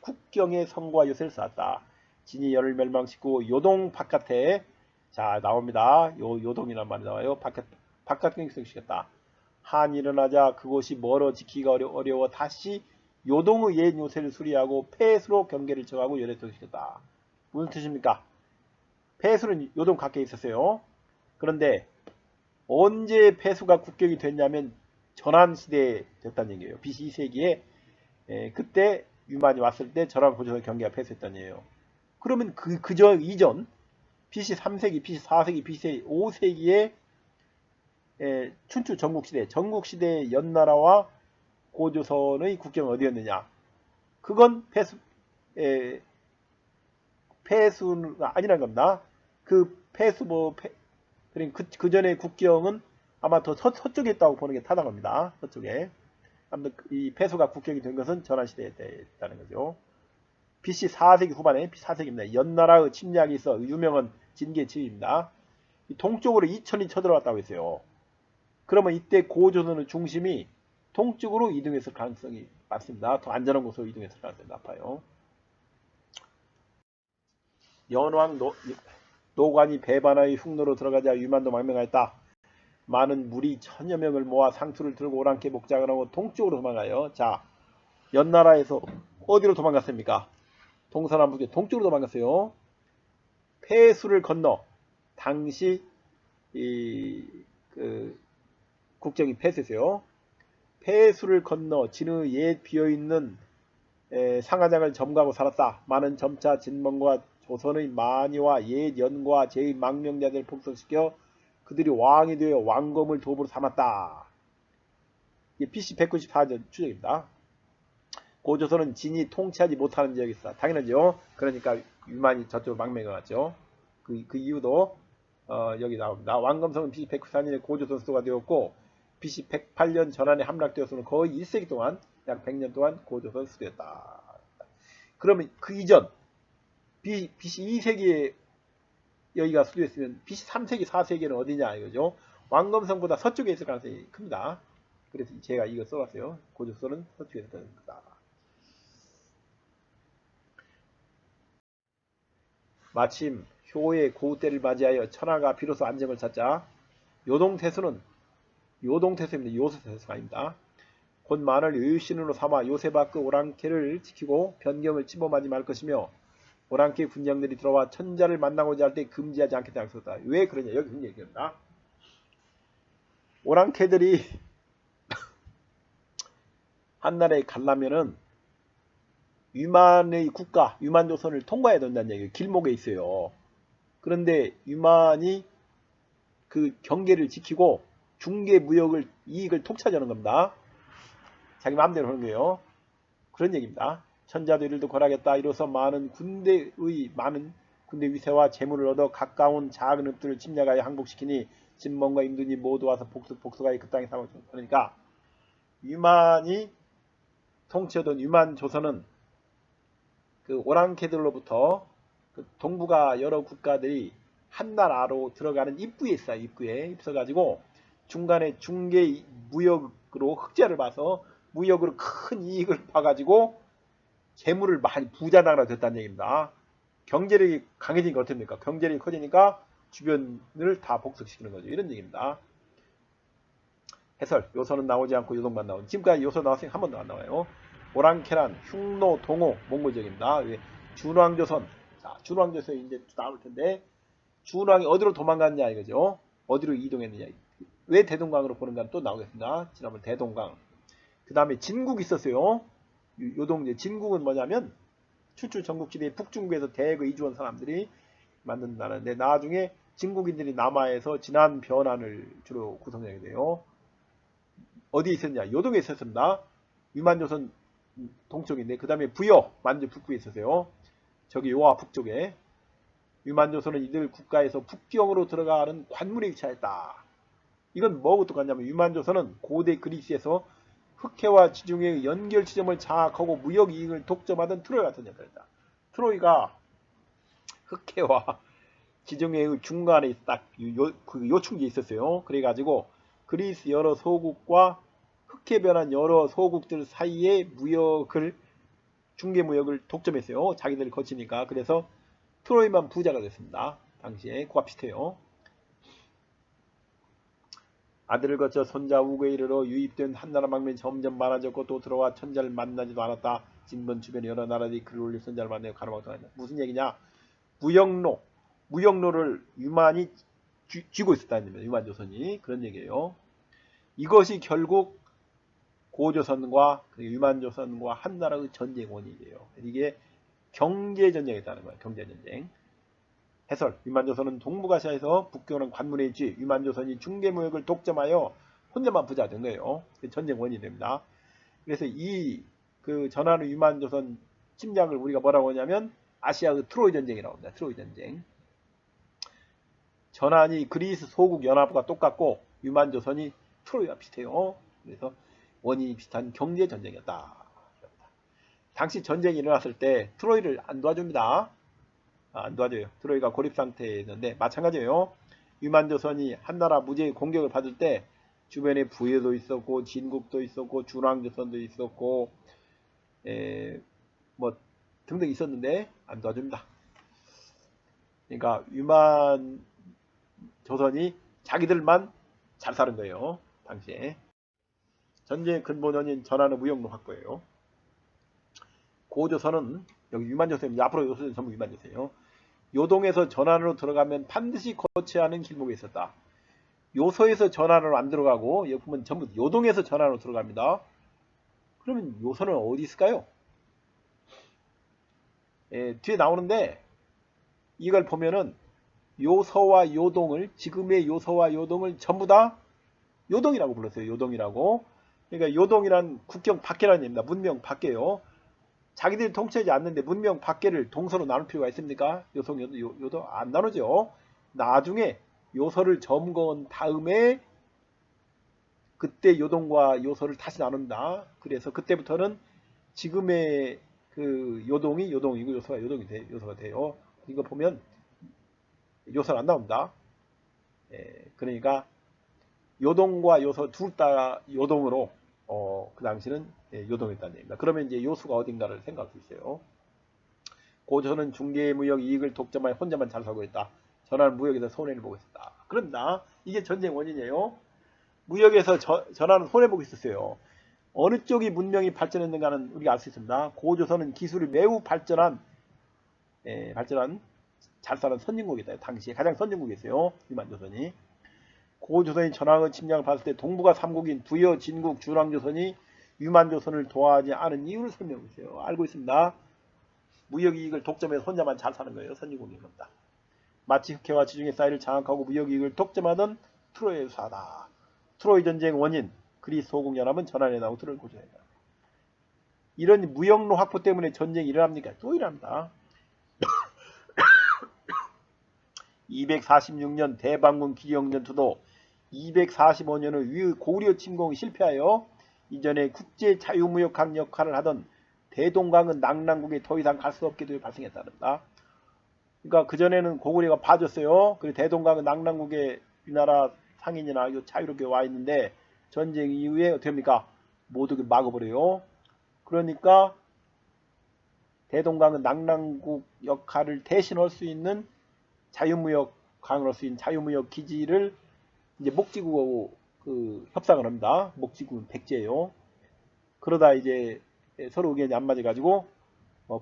국경의 성과 요새를 쌓았다. 진이 열을 멸망시키고 요동 바깥에 자 나옵니다. 요동이란 말이 나와요. 바깥 경성시켰다. 한이 일어나자 그곳이 멀어 지키기가 어려워 다시 요동의 옛 요새를 수리하고 폐수로 경계를 정하고 연회통시켰다. 무슨 뜻입니까? 폐수는 요동 가까이 있었어요. 그런데 언제 폐수가 국경이 됐냐면 전환시대에 됐다는 얘기예요. BC 2세기에 그때 유만이 왔을 때 전환 고조선 경계가 폐수했다는 얘기예요. 그러면 그저 이전 BC 3세기, BC 4세기, BC 5세기에 춘추 전국시대의 연나라와 고조선의 국경은 어디였느냐? 그건 폐수가 아니란 겁니다. 그 폐수 그러니까 그 전에 국경은 아마 더 서쪽에 있다고 보는 게 타당합니다. 서쪽에. 아무튼 이 폐수가 국경이 된 것은 전환시대에 있다는 거죠. BC 4세기 후반에 4세기입니다. 연나라의 침략이 있어 유명한 진계 지위입니다. 동쪽으로 2000이 쳐들어왔다고 했어요. 그러면 이때 고조선의 중심이 동쪽으로 이동했을 가능성이 많습니다. 더 안전한 곳으로 이동했을 가능성이 높아요. 연왕 노관이 배반하여 흉노로 들어가자 유만도 망명하였다. 많은 무리 1000여 명을 모아 상투를 들고 오랑캐 목장을 하고 동쪽으로 도망가요. 자, 연나라에서 어디로 도망갔습니까? 동서남북에 동쪽으로 도망갔어요. 폐수를 건너 당시 국정이 폐수였어요. 폐수를 건너 진의 옛 비어있는 상하장을 점거하고 살았다. 많은 점차 진멍과 조선의 만이와 옛 연과 제의 망명자들을 복속시켜 그들이 왕이 되어 왕검을 도구로 삼았다. 이게 BC 194년 추적입니다. 고조선은 진이 통치하지 못하는 지역이 있어. 당연하죠. 그러니까 유만이 저쪽으로 망명해 갔죠. 그 이유도 여기 나옵니다. 왕검성은 BC 194년에 고조선 수도가 되었고 BC 108년 전환에 함락되었으면 거의 1세기 동안 약 100년 동안 고조선 수도였다. 그러면 그 이전 BC 2세기에 여기가 수도였으면 BC 3세기 4세기는 어디냐 이거죠. 왕검성보다 서쪽에 있을 가능성이 큽니다. 그래서 제가 이거 써봤어요. 고조선은 서쪽에 있을 가능성이 크다. 마침 효의 고우 때를 맞이하여 천하가 비로소 안정을 찾자 요동태수입니다. 요소태수가 아닙니다. 곧 만을 요유신으로 삼아 요새밖의 오랑캐를 지키고 변경을 침범하지 말 것이며 오랑캐 군장들이 들어와 천자를 만나고자 할 때 금지하지 않겠다 약속했다. 왜 그러냐 여기 그런 얘기입니다. 오랑캐들이 한나라에 가려면은 유만의 국가, 유만조선을 통과해야 된다는 얘기예요. 길목에 있어요. 그런데 유만이 그 경계를 지키고 중개 무역을 이익을 독차지하는 겁니다. 자기 마음대로 하는 거예요. 그런 얘기입니다. 천자도 이를도 권하겠다. 이로써 많은 군대 위세와 재물을 얻어 가까운 작은 읍들을 침략하여 항복시키니 진멍과 임둔이 모두 와서 복수하여 그 땅에 사고. 그러니까 유만이 통치하던 유만 조선은 그 오랑캐들로부터 그 동북아 여러 국가들이 한나라로 들어가는 입구에 있어요. 입구에 있어가지고 중간에 중개 무역으로 흑자를 봐서 무역으로 큰 이익을 봐가지고 재물을 많이 부자나라 됐다는 얘기입니다. 경제력이 강해지니까 어떻습니까? 경제력이 커지니까 주변을 다 복속시키는 거죠. 이런 얘기입니다. 해설. 요소는 나오지 않고 요동만 나오는. 지금까지 요소 나왔으니 한 번도 안 나와요. 오랑캐란 흉노, 동호, 몽골적입니다. 준왕조선. 자, 준왕조선이 이제 나올 텐데 준왕이 어디로 도망갔냐 이거죠. 어디로 이동했느냐. 왜 대동강으로 보는가 또 나오겠습니다. 지난번 대동강. 그 다음에 진국이 있었어요. 요동제 진국은 뭐냐면 추출 전국지대 북중부에서 대거 이주한 사람들이 만든 나라인데 나중에 진국인들이 남하에서 진한 변환을 주로 구성하게 돼요. 어디에 있었냐? 요동에 있었습니다. 유만조선 동쪽인데 그 다음에 부여 만주 북부에 있었어요. 저기 요하 북쪽에 유만조선은 이들 국가에서 북경으로 들어가는 관문에 위치하였다. 이건 뭐하고 똑같냐면 유만조선은 고대 그리스에서 흑해와 지중해의 연결 지점을 장악하고 무역 이익을 독점하던 트로이 같은 역할이다. 트로이가 흑해와 지중해의 중간에 딱 요충지에 있었어요. 그래가지고 그리스 여러 소국과 흑해 변한 여러 소국들 사이에 무역을 중개 무역을 독점했어요. 자기들이 거치니까. 그래서 트로이만 부자가 됐습니다. 당시에 그와 비슷해요. 아들을 거쳐 손자 우고에 이르러 유입된 한나라 망명이 점점 많아졌고 또 들어와 천자를 만나지도 않았다. 진번 주변의 여러 나라들이 글을 올릴 손자를 만나고 가로막고 한다. 무슨 얘기냐? 무역로를 유만이 쥐고 있었다는 겁니다. 유만조선이. 그런 얘기예요. 이것이 결국 고조선과 유만조선과 한나라의 전쟁 원인이에요. 이게 경제전쟁이었다는 거예요. 경제전쟁. 해설. 유만조선은 동북아시아에서 북경은 관문에 있지 유만조선이 중개무역을 독점하여 혼자만 부자 된 거예요. 전쟁 원인이 됩니다. 그래서 그 전하는 유만조선 침략을 우리가 뭐라고 하냐면 아시아의 트로이 전쟁이라고 합니다. 트로이 전쟁. 전한이 그리스 소국 연합과 똑같고 유만조선이 트로이와 비슷해요. 그래서 원인이 비슷한 경제 전쟁이었다. 당시 전쟁이 일어났을 때 트로이를 안 도와줍니다. 안 도와줘요. 트로이가 고립 상태에 있는데 마찬가지예요. 유만조선이 한나라 무제의 공격을 받을 때 주변에 부여도 있었고 진국도 있었고 준왕조선도 있었고 뭐 등등 있었는데 안 도와줍니다. 그러니까 유만조선이 자기들만 잘 사는 거예요. 당시에. 전쟁의 근본 원인 전하는 무역로 확보예요. 고조선은 여기 유만조선입니다. 앞으로 요소는 전부 유만조선이에요. 요동에서 전환으로 들어가면 반드시 거쳐야 하는 길목에 있었다. 요소에서 전환으로 안 들어가고 여기 보면 전부 요동에서 전환으로 들어갑니다. 그러면 요소는 어디 있을까요? 뒤에 나오는데 이걸 보면은 요서와 요동을 지금의 요서와 요동을 전부 다 요동이라고 불렀어요. 요동이라고. 그러니까 요동이란 국경 밖이라는 얘기입니다. 문명 밖에요. 자기들이 통치하지 않는데 문명 밖에를 동서로 나눌 필요가 있습니까? 요동, 요동 안 나누죠. 나중에 요서를 점거한 다음에 그때 요동과 요서를 다시 나눈다. 그래서 그때부터는 지금의 그 요동이 요동이고 요서가 요서가 돼요. 이거 보면 요서는 안 나옵니다. 그러니까 요동과 요서 둘 다 요동으로 그 당시는 요동했다는 얘기입니다. 그러면 이제 요수가 어딘가를 생각할 수 있어요. 고조선은 중개무역 이익을 독점하여 혼자만 잘 살고 있다. 전하는 무역에서 손해를 보고 있었다. 그런다. 이게 전쟁 원인이에요. 무역에서 전하는 손해보고 있었어요. 어느 쪽이 문명이 발전했는가는 우리가 알 수 있습니다. 고조선은 기술이 매우 발전한 잘 사는 선진국이다. 당시에 가장 선진국이었어요. 유만조선이. 고조선이 전황의 침략을 받을 때 동북아 삼국인 부여, 진국, 준왕조선이 유만조선을 도와하지 않은 이유를 설명하고 있어요. 알고 있습니다. 무역이익을 독점해서 혼자만 잘 사는 거예요. 선진국인 겁니다. 마치 흑해와 지중해 사이를 장악하고 무역이익을 독점하던 트로이의 수하다. 트로이 전쟁 원인 그리스 소국 연합은 전환에 나오고 트로이를 고조했다. 이런 무역로 확보 때문에 전쟁이 일어납니까? 또 일어납니다. 246년 대방군 기령전 투도 245년의 위의 고려 침공이 실패하여 이전에 국제 자유무역학 역할을 하던 대동강은 낙랑국에 더 이상 갈 수 없게 발생했다는다. 그러니까 그전에는 고구려가 봐줬어요. 그리고 대동강은 낙랑국에 우리나라 상인이나 자유롭게 와 있는데 전쟁 이후에 어떻게 합니까? 모두 막아버려요. 그러니까 대동강은 낙랑국 역할을 대신할 수 있는 자유무역 강을 할 수 있는 자유무역 기지를 이제 목지구하고 협상을 합니다. 목지구는 백제예요. 그러다 이제 서로 의견이 안 맞아가지고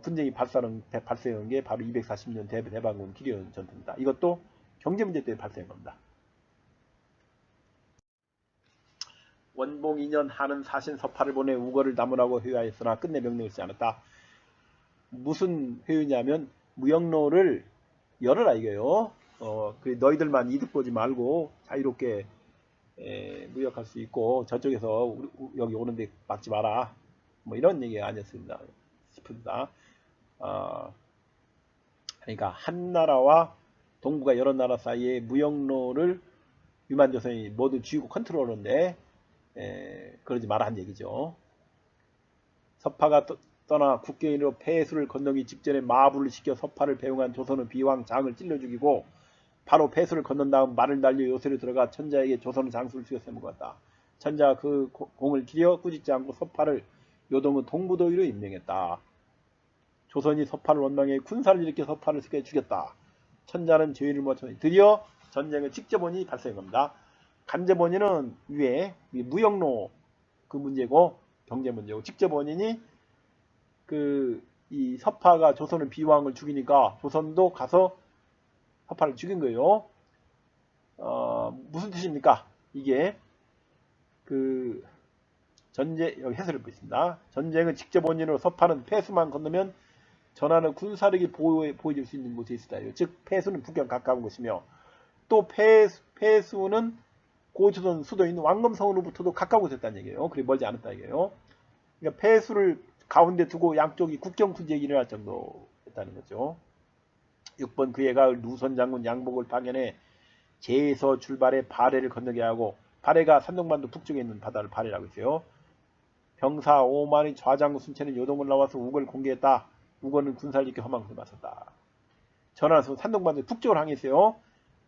분쟁이 발생한 게 바로 240년 대방군 기령 전투입니다. 이것도 경제 문제 때문에 발생한 겁니다. 원봉 2년 하는 사신 서파를 보내 우거를 남으라고 회유하였으나 끝내 명령을 쓰지 않았다. 무슨 회유냐면 무역로를 열어라 이거예요. 너희들만 이득 보지 말고 자유롭게 무역할 수 있고 저쪽에서 여기 오는데 막지 마라. 뭐 이런 얘기가 아니었습니다. 싶습니다. 그러니까 한나라와 동북아 여러 나라 사이의 무역로를 유만조선이 모두 쥐고 컨트롤하는데 그러지 마라 한 얘기죠. 서파가 떠나 국경으로 폐수를 건너기 직전에 마부를 시켜 서파를 배웅한 조선은 비왕 장을 찔러 죽이고 바로 폐수를 건넌 다음 말을 달려 요새로 들어가 천자에게 조선의 장수를 죽여 세먹었다. 천자가 그 공을 기려 꾸짖지 않고 서파를 요동의 동부도의로 임명했다. 조선이 서파를 원망해 군사를 일으켜 서파를 스게 죽였다. 천자는 죄인을 모았더니 드디어 전쟁의 직접원인이 발생합니다. 간접원인은 위에 무역로 그 문제고 경제 문제고 직접원인이 이 서파가 조선의 비왕을 죽이니까 조선도 가서 서파를 죽인 거예요. 무슨 뜻입니까? 이게 여기 해설을 보겠습니다. 전쟁은 직접 원인으로 서파는 폐수만 건너면 전하는 군사력이 보여질 수 있는 곳에 있다. 즉 폐수는 북경 가까운 곳이며 또 폐수는 고조선 수도인 왕검성으로부터도 가까운 곳에 있다는 얘기예요. 그리 멀지 않았다 얘기예요. 그러니까 폐수를 가운데 두고 양쪽이 국경 분쟁이 일어날 정도였다는 거죠. 6번 그애가 누선 장군 양복을 파견해 제에서 출발해 발해를 건너게 하고, 발해가 산동반도 북쪽에 있는 바다를 발해라고 했어요. 병사 5만의 좌장군 순천은 요동을 나와서 우거를 공개했다. 우거는 군사를 일으켜 허망을 맞섰다. 전하는 산동반도 북쪽을 향했어요.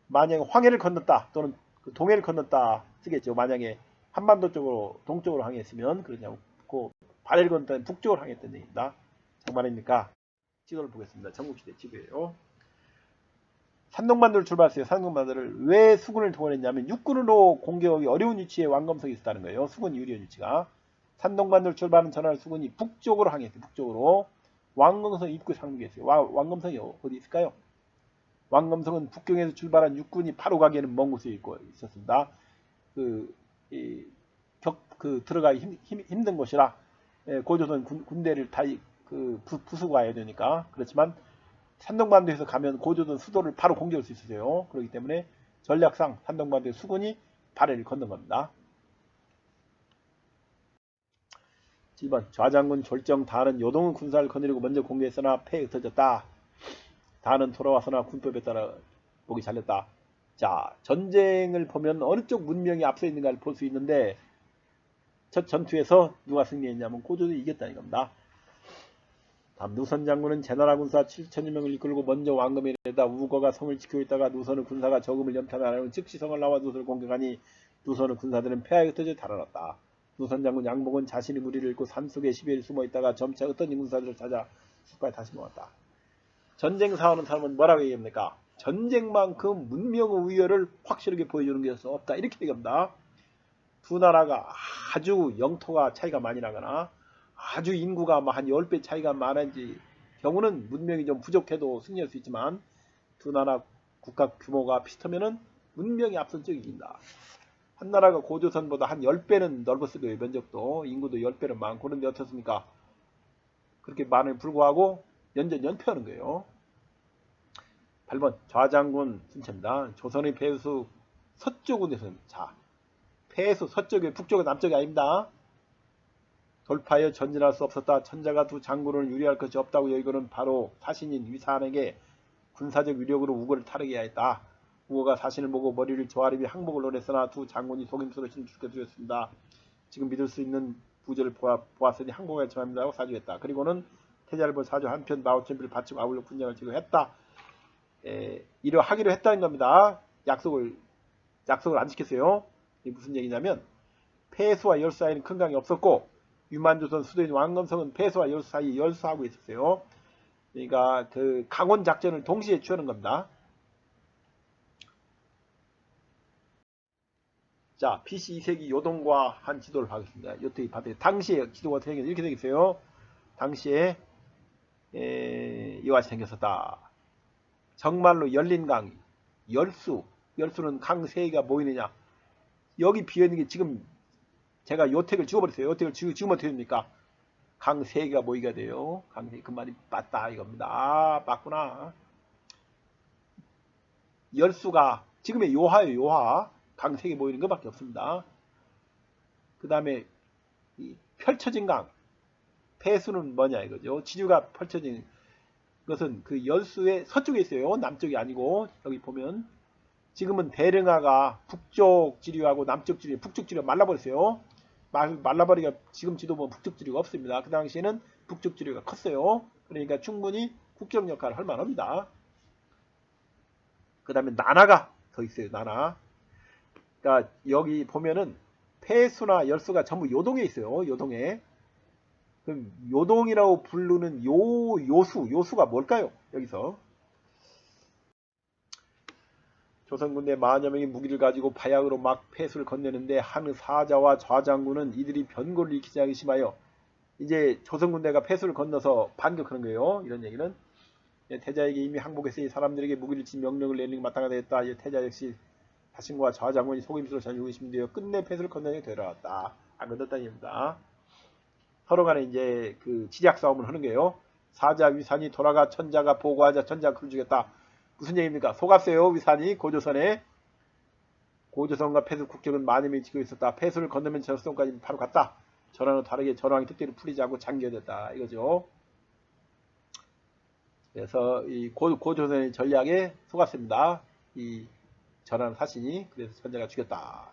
만약에 황해를 건넜다 또는 그 동해를 건넜다 쓰겠죠. 만약에 한반도 쪽으로 동쪽으로 향했으면 그러냐고. 발해를 건넜다는 북쪽으로 향했다는 얘기입니다. 정말입니까? 지도를 보겠습니다. 전국시대 지도예요. 산동반도를 출발했어요. 산동반도를 왜 수군을 동원했냐면 육군으로 공격하기 어려운 위치에 왕검성이 있었다는 거예요. 수군이 유리한 위치가. 산동반도를 출발하는 전하를 수군이 북쪽으로 향했어요. 북쪽으로. 왕검성 입구에 상륙했어요. 왕검성이 어디 있을까요? 왕검성은 북경에서 출발한 육군이 바로 가기에는 먼 곳에 있었습니다. 들어가기 힘든 곳이라 고조선 군대를 다 부수고 가야 되니까. 그렇지만 산동반도에서 가면 고조선 수도를 바로 공격할 수 있어요. 그렇기 때문에 전략상 산동반도의 수군이 발해를 건넌 겁니다. 7번 좌장군 졸정 다는 요동은 군사를 거느리고 먼저 공격했으나 패에 흩어졌다. 다는 돌아와서나 군법에 따라 보기 잘렸다. 자, 전쟁을 보면 어느 쪽 문명이 앞서 있는가를 볼 수 있는데 첫 전투에서 누가 승리했냐면 고조선이 이겼다는 겁니다. 다음 누선 장군은 제나라 군사 7천여 명을 이끌고 먼저 왕검에 내다 우거가 성을 지키고 있다가 누선의 군사가 적음을 염탐하는 즉시 성을 나와 누선을 공격하니 누선의 군사들은 폐하에 흩어져 달아났다. 누선 장군 양복은 자신의 무리를 잃고 산속에 10여일 숨어있다가 점차 흩어진 군사들을 찾아 숲까지 다시 모았다. 전쟁 사하는 사람은 뭐라고 얘기합니까? 전쟁만큼 문명의 우열을 확실하게 보여주는 것은 없다. 이렇게 얘기합니다. 두 나라가 아주 영토가 차이가 많이 나거나 아주 인구가 한 10배 차이가 많은지 경우는 문명이 좀 부족해도 승리할 수 있지만 두 나라 국가 규모가 비슷하면은 문명이 앞선 쪽이 이긴다. 한 나라가 고조선보다 한 10배는 넓었을 거예요. 면적도 인구도 10배는 많고. 그런데 어떻습니까? 그렇게 많음에 불구하고 연패하는 거예요. 8번 좌장군 순천입니다. 조선의 폐수 서쪽은 대선. 자, 폐수 서쪽에 북쪽에 남쪽이 아닙니다. 돌파하여 전진할 수 없었다. 천자가 두 장군을 유리할 것이 없다고 여기고는 바로 사신인 위산에게 군사적 위력으로 우거를 타르게 하였다. 우거가 사신을 보고 머리를 조아리며 항복을 논했으나 두 장군이 속임수로 신축해 두었습니다. 지금 믿을 수 있는 부절을 보았으니 항복에 정합니다 하고 사주했다. 그리고는 태자를 본 사주 한편 마오천비를 바치고 아울러 군장을 지고 했다. 이러 하기로 했다는 겁니다. 약속을 안 지켰어요. 이게 무슨 얘기냐면 폐수와 열수 사이에는 큰 강이 없었고 유만조선 수도인 왕검성은 폐수와 열수 사이에 열수하고 있었어요. 그러니까 그 강원 작전을 동시에 취하는 겁니다. 자, BC 2세기 요동과 한 지도를 하겠습니다. 요때 봤더니 당시에 지도가 이렇게 되겠어요. 당시에 이와 같이 생겼었다. 정말로 열린 강, 열수는 강 3개가 모이느냐. 여기 비어있는 게 지금 제가 요택을 지워버렸어요. 요택을 지우면 어떻게 됩니까? 강 3개가 모이게 돼요. 강 3개, 그 말이 맞다 이겁니다. 아, 맞구나. 열수가 지금의 요하예요. 요하. 강 3개 모이는 것밖에 없습니다. 그 다음에 펼쳐진 강. 폐수는 뭐냐 이거죠. 지류가 펼쳐진 것은 그 열수의 서쪽에 있어요. 남쪽이 아니고. 여기 보면 지금은 대릉하가 북쪽 지류하고 남쪽 지류, 북쪽 지류가 말라버렸어요. 말라버리가 지금 지도 보면 북쪽 지류가 없습니다. 그 당시에는 북쪽 지류가 컸어요. 그러니까 충분히 국경 역할을 할 만합니다. 그 다음에 나나가 더 있어요. 나나. 그러니까 여기 보면은 폐수나 열수가 전부 요동에 있어요. 요동에. 그럼 요동이라고 부르는 요수가 뭘까요? 여기서 조선군대 만여 명이 무기를 가지고 바약으로 막 폐수를 건네는데 한 사자와 좌장군은 이들이 변고를 일으키지 않기 심하여 이제 조선군대가 폐수를 건너서 반격하는 거예요. 이런 얘기는 태자에게 이미 항복했으니 사람들에게 무기를 친 명령을 내리는 게 마땅하다 했다. 태자 역시 자신과 좌장군이 속임수로 전율 의심되어 끝내 폐수를 건너게 되어왔다. 안 건넜다는 얘기입니다. 서로 간에 이제 그 지략 싸움을 하는 거예요. 사자 위산이 돌아가 천자가 보고하자 천자가 그를 죽였다. 무슨 얘기입니까? 속았어요. 위산이 고조선에. 고조선과 폐수 국경은 만여 명이 지키고 있었다. 폐수를 건너면 저수선까지 바로 갔다. 전황은 다르게 전황이 특대로 풀리지 않고 장기화됐다. 이거죠. 그래서 이 고조선의 전략에 속았습니다. 이 전하는 사신이 그래서 선자가 죽였다.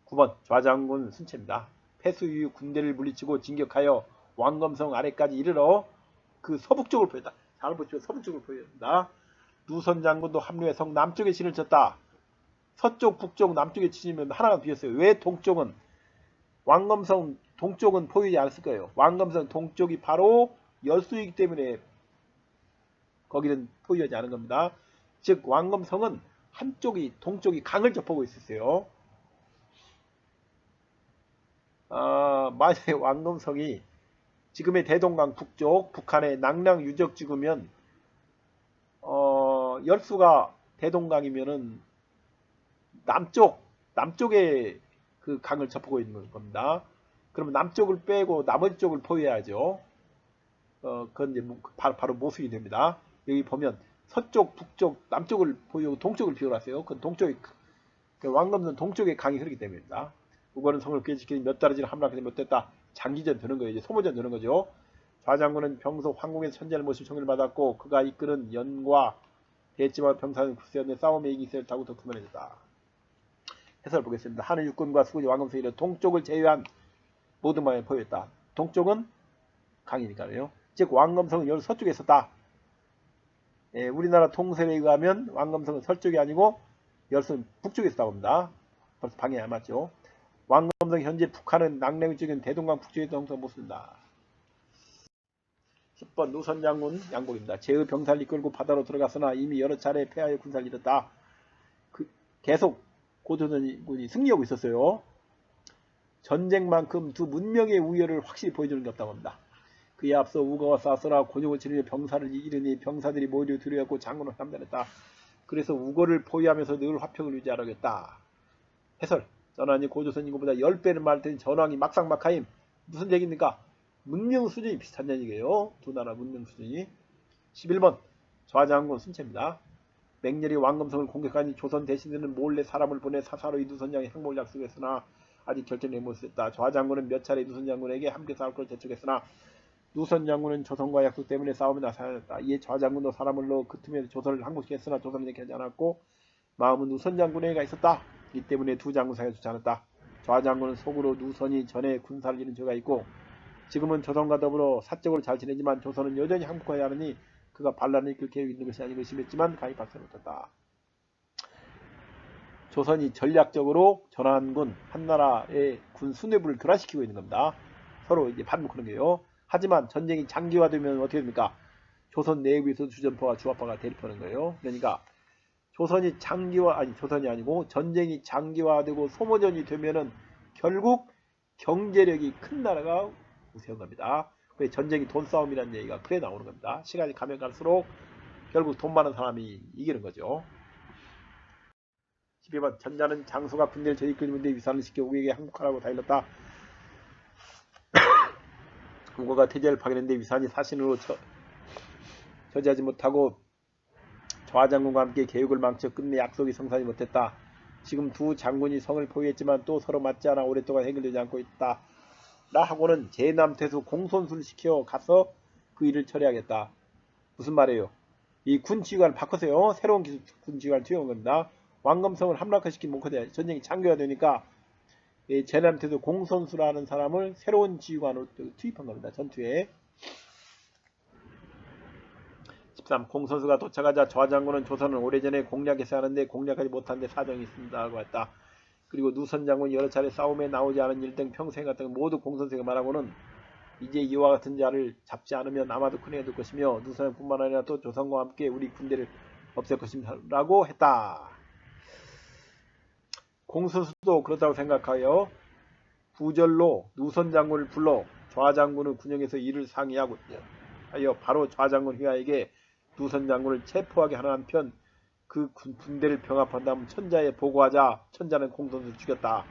9번 좌장군 순체입니다. 패수 이후 군대를 물리치고 진격하여 왕검성 아래까지 이르러 그 서북쪽을 보였다. 잘 보시면 서북쪽을 보였다. 누선 장군도 합류해 성 남쪽에 진을 쳤다. 서쪽, 북쪽, 남쪽에 치면 하나가 비었어요. 왜 동쪽은 왕검성 동쪽은 포위하지 않았을 거예요. 왕검성 동쪽이 바로 열수이기 때문에 거기는 포위하지 않은 겁니다. 즉 왕검성은 한쪽이 동쪽이 강을 접하고 있었어요. 만약에 왕검성이 지금의 대동강 북쪽 북한의 낙랑 유적 찍으면 열수가 대동강이면은 남쪽에 그 강을 접하고 있는 겁니다. 그러면 남쪽을 빼고 나머지 쪽을 포위해야죠. 그건 이제 바로 모순이 됩니다. 여기 보면 서쪽, 북쪽, 남쪽을 포위하고 동쪽을 비워놨어요. 그건 동쪽에 왕검성 동쪽에 강이 흐르기 때문입니다. 우거는 성을 꿰지키니 몇 달이지나 함락하지 못했다. 장기전 되는 거예요. 이제 소모전 되는 거죠. 좌장군은 병소 황공에서 천재를 모시고 총을 받았고 그가 이끄는 연과 대지와 병사는 구세였는데 싸움에 이기 세를 타고 더 투명해졌다. 해설을 보겠습니다. 하늘 육군과 수군이 왕검성에 이르러 동쪽을 제외한 모든 방에 포위했다. 동쪽은 강이니까요. 즉 왕검성은 여기 서쪽에 있었다. 우리나라 통설에 의하면 왕검성은 서쪽이 아니고 열수는 북쪽에 있었다고 합니다. 벌써 방해 안 맞죠. 왕검성 현재 북한은 낙뢰 쪽인 대동강 북쪽에 있던 홍성 못 쓴다. 10번 누선장군 양곡입니다. 제의 병사를 이끌고 바다로 들어갔으나 이미 여러 차례 패하여 군사를 잃었다. 계속 고조선군이 승리하고 있었어요. 전쟁만큼 두 문명의 우열을 확실히 보여주는 게 없다고 합니다. 그에 앞서 우거와 싸서라 곤욕을 치르며 병사를 이기려니 병사들이 모두 두려웠고 장군을 함단했다. 그래서 우거를 포위하면서 늘 화평을 유지하려겠다. 해설. 전하니 고조선 인구보다 10배는 많을 테니 전황이 막상막하임. 무슨 얘기입니까? 문명 수준이 비슷한 얘기예요. 두 나라 문명 수준이. 11번 좌장군 순체입니다. 맹렬히 왕검성을 공격하니 조선 대신들은 몰래 사람을 보내 사사로 이두선장의 항복을 약속했으나 아직 결정을 못했다. 좌장군은 몇 차례 누선장군에게 함께 싸울 걸 재촉했으나 누선장군은 조선과 약속 때문에 싸움에 나서야했다. 이에 좌장군도 사람을 넣어 그 틈에 조선을 항복시켰으나 조선은 이렇게 하지 않았고 마음은 누선장군에게가 있었다. 이 때문에 두 장군 사이에 좋지 않았다. 좌장군은 속으로 누선이 전에 군사를 잃은 죄가 있고 지금은 조선과 더불어 사적으로 잘 지내지만 조선은 여전히 항복하지 않으니 그가 반란을 이끌 계획이 있는 것이 아니고 심했지만 가입할 수 못했다. 조선이 전략적으로 전환군 한나라의 군 수뇌부를 교란시키고 있는 겁니다. 서로 이제 반복하는 거예요. 하지만 전쟁이 장기화되면 어떻게 됩니까? 조선 내부에서 주전파와 주화파가 대립하는 거예요. 그러니까 조선이 조선이 아니고 전쟁이 장기화되고 소모전이 되면은 결국 경제력이 큰 나라가 우세한 겁니다. 그래서 전쟁이 돈 싸움이라는 얘기가 그래 나오는 겁니다. 시간이 가면 갈수록 결국 돈 많은 사람이 이기는 거죠. 12번 전자는 장소가 군대를 저이끌는데 위산을 시켜 우에게 항복하라고 다일렀다. 우거가 태제를 파견했는데 위산이 사신으로 저지하지 못하고 좌장군과 함께 계획을 망쳐 끝내 약속이 성사하지 못했다. 지금 두 장군이 성을 포위했지만 또 서로 맞지 않아 오랫동안 해결되지 않고 있다. 라 하고는 제남태수 공손수를 시켜 가서 그 일을 처리하겠다. 무슨 말이에요? 이 군지휘관을 바꿨어요. 새로운 군지휘관을 투영한 겁니다. 왕검성을 함락시킨 목표대 전쟁이 장기화되니까 제남태수 공손수라는 사람을 새로운 지휘관으로 투입한 겁니다. 전투에. 13. 공손수가 도착하자 좌장군은 조선을 오래전에 공략해서 하는데 공략하지 못한 데 사정이 있습니다고 했다. 그리고 누선장군이 여러 차례 싸움에 나오지 않은 일 등 평생 같은 모두 공손수에게 말하고는 이제 이와 같은 자를 잡지 않으면 아마도 큰해가 될 것이며 누선뿐만 아니라 또 조선과 함께 우리 군대를 없앨 것입니다. 라고 했다. 공손수도 그렇다고 생각하여 부절로 누선장군을 불러 좌장군의 군영에서 일을 상의하고 하여 바로 좌장군 휘하에게 누선장군을 체포하게 하는 한편 그 군대를 병합한 다음 천자에 보고하자 천자는 공손수를 죽였다.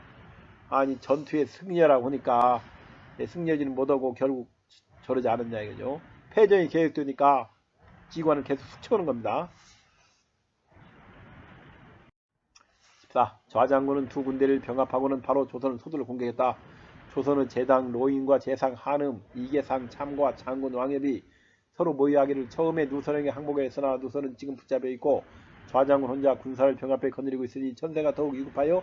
아니 전투에 승리하라고 하니까 승리하지는 못하고 결국 저러지 않았냐 이거죠. 패전이 계획되니까 지휘관을 계속 숙청하는 겁니다. 14. 좌장군은 두 군대를 병합하고는 바로 조선을 소두를 공격했다. 조선은 제당 로인과 제상 한음, 이계상 참과 장군 왕협이 서로 모의하기를 처음에 누선에게 항복했으나 누선은 지금 붙잡혀 있고 좌장군 혼자 군사를 병합해 거느리고 있으니 전세가 더욱 위급하여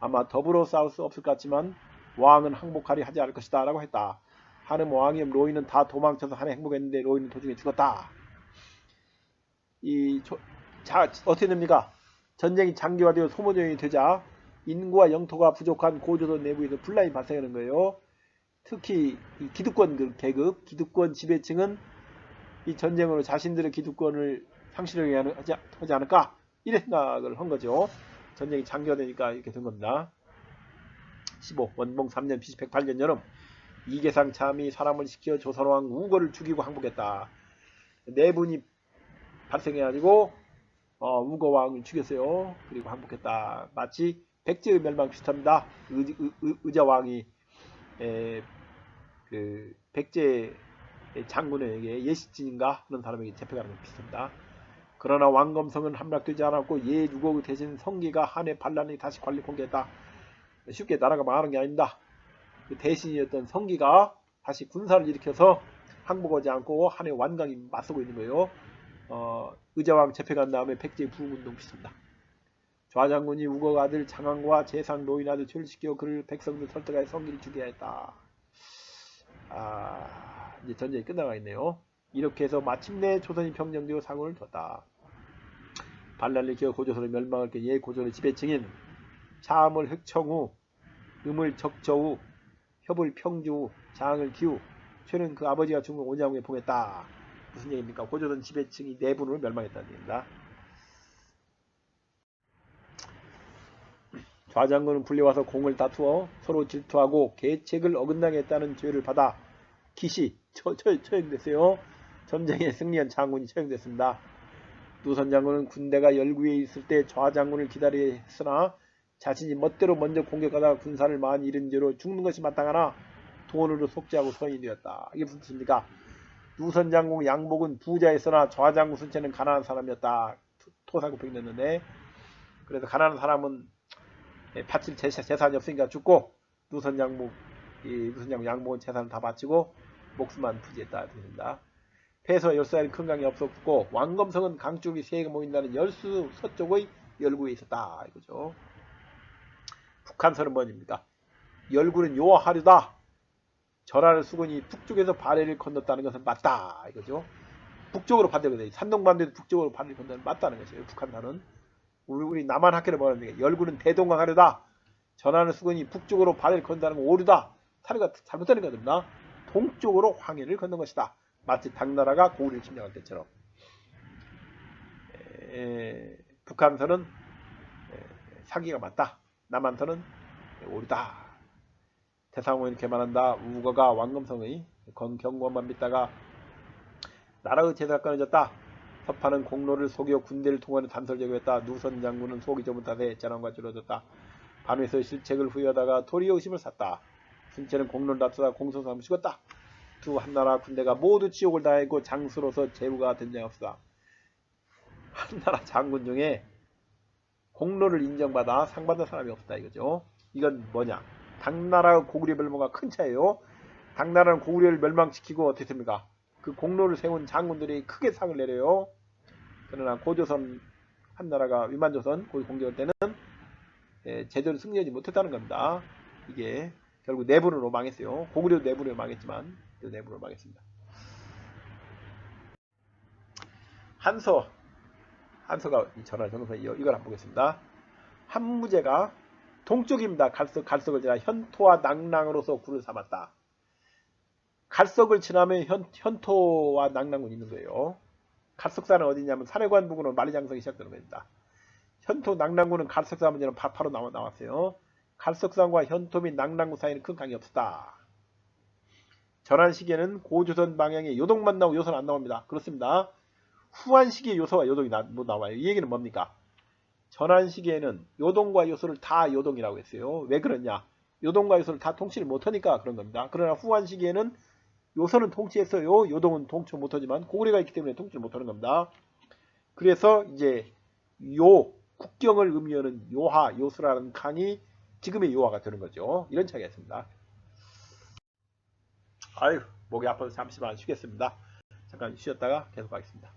아마 더불어 싸울 수 없을 것 같지만 왕은 항복하리 하지 않을 것이다 라고 했다. 한음 왕이 로이는 다 도망쳐서 한해 행복했는데 로이는 도중에 죽었다. 어떻게 됩니까? 전쟁이 장기화되어 소모전이 되자 인구와 영토가 부족한 고조선 내부에서 분란이 발생하는 거예요. 특히 이 기득권 계급, 기득권 지배층은 이 전쟁으로 자신들의 기득권을 상실하지 않을까? 이런 생각을 한 거죠. 전쟁이 장기화되니까 이렇게 된 겁니다. 15. 원봉 3년 BC 108년 여름 이계상 참이 사람을 시켜 조선왕 우거를 죽이고 항복했다. 내분이 발생해가지고 우거왕을 죽였어요. 그리고 항복했다. 마치 백제의 멸망 비슷합니다. 의자왕이 그 백제 장군에게 예시진인가 하는 사람에게 잡혀가는 것 비슷합니다. 그러나 왕검성은 함락되지 않았고 예유곡 대신 성기가 한해 반란이 다시 관리 공개했다. 쉽게 나라가 망하는 게 아닙니다. 그 대신이었던 성기가 다시 군사를 일으켜서 항복하지 않고 한해 완강히 맞서고 있는 거예요. 의자왕 잡혀간 다음에 백제 부흥운동 비슷합니다. 좌장군이 우거 아들 장왕과 재상 노인 아들 출시켜 그를 백성들 설득하여 성기를 죽여야 했다. 이제 전쟁이 끝나가 있네요. 이렇게 해서 마침내 조선이 평정되어 상을 뒀다. 반란을 일으켜 고조선의 멸망을 깬 예 고조선의 지배층인 차암을 흑청후, 음을 적저후, 협을 평주후, 장을 기후, 최는 그 아버지가 죽은 오냐웅에 봉했다. 무슨 얘기입니까? 고조선 지배층이 내분으로 멸망했다는 얘기입니다. 좌장군은 불려와서 공을 다투어 서로 질투하고 계책을 어긋나게 했다는 죄를 받아 기시 처형됐어요. 전쟁에 승리한 장군이 처형됐습니다. 누선 장군은 군대가 열구에 있을 때 좌장군을 기다리려 했으나 자신이 멋대로 먼저 공격하다가 군사를 많이 잃은 죄로 죽는 것이 마땅하나 돈으로 속죄하고 서인이 되었다. 이게 무슨 뜻입니까? 누선 장군 양복은 부자였으나 좌장군 순체는 가난한 사람이었다. 토사구팽이 됐는데, 그래서 가난한 사람은 바칠 재산이 없으니까 죽고 누선 장군 양복은 재산을 다 바치고 목숨만 부지했다. 됩니다. 폐서 열사에는 큰 강이 없었고 왕검성은 강쪽이 세개가 모인다는 열수 서쪽의 열구에 있었다. 이거죠. 북한서는 뭐입니까? 열구는 요하류다. 절하는 수군이 북쪽에서 발해를 건넜다는 것은 맞다. 이거죠. 북쪽으로 반대거든요. 산동반도에서 북쪽으로 발해를 건너는 맞다는 것이에요. 북한서는. 우리 남한 학회를 뭐라는 게 열구는 대동강 하류다. 전하는 수군이 북쪽으로 발해를 건너는 건 오류다. 사례가 잘못되는 겁니다. 동쪽으로 황해를 건넌 것이다. 마치 당나라가 고구려를 침략할 때처럼. 북한서는 사기가 맞다. 남한서는 오류다. 태상호는 이렇게 말한다. 우거가 왕검성의 경고만 믿다가 나라의 제사가 끊어졌다. 서파는 공로를 속여 군대를 통하는 단설적으로 했다. 누선 장군은 속이 좁은 탓에 재난과 줄어졌다. 반에서 실책을 후회하다가 도리어 의심을 샀다. 순체는 공로를 다투다 공소삼을 죽었다. 두 한나라 군대가 모두 지옥을 당했고 장수로서 제후가 된 적 없다. 한나라 장군 중에 공로를 인정받아 상 받은 사람이 없다 이거죠. 이건 뭐냐? 당나라 고구려 멸망과 큰 차이에요. 당나라는 고구려를 멸망시키고 어떻게 됩니까? 그 공로를 세운 장군들이 크게 상을 내려요. 그러나 고조선 한나라가 위만조선 거기 공격할 때는 제대로 승리하지 못했다는 겁니다. 이게 결국 내분으로 망했어요. 고구려 내분으로 망했지만 내분으로 망했습니다. 한서가 이 전할 정서 이걸 한번 보겠습니다. 한무제가 동쪽입니다. 갈석을 지나 현토와 낭랑으로서 구를 삼았다. 갈석을 지나면 현토와 낭랑군이 있는 거예요. 갈석산은 어디냐면 산해관 부근으로 만리장성이 시작되는 겁니다. 현토 낭랑군은 갈석산 문제는 바로 나왔어요. 갈석산과 현토 및 낭랑군 사이에는 큰 강이 없었다. 전한 시기에는 고조선 방향에 요동만 나오고 요소는 안 나옵니다. 그렇습니다. 후한 시기에 요소와 요동이 못 나와요. 이 얘기는 뭡니까? 전한 시기에는 요동과 요소를 다 요동이라고 했어요. 왜 그러냐? 요동과 요소를 다 통치를 못하니까 그런 겁니다. 그러나 후한 시기에는 요소는 통치했어요. 요동은 통치 못하지만 고구려가 있기 때문에 통치를 못하는 겁니다. 그래서 이제 국경을 의미하는 요하, 요수라는 칸이 지금의 요하가 되는 거죠. 이런 차이가 있습니다. 아유, 목이 아파서 잠시만 쉬겠습니다. 잠깐 쉬었다가 계속 하겠습니다.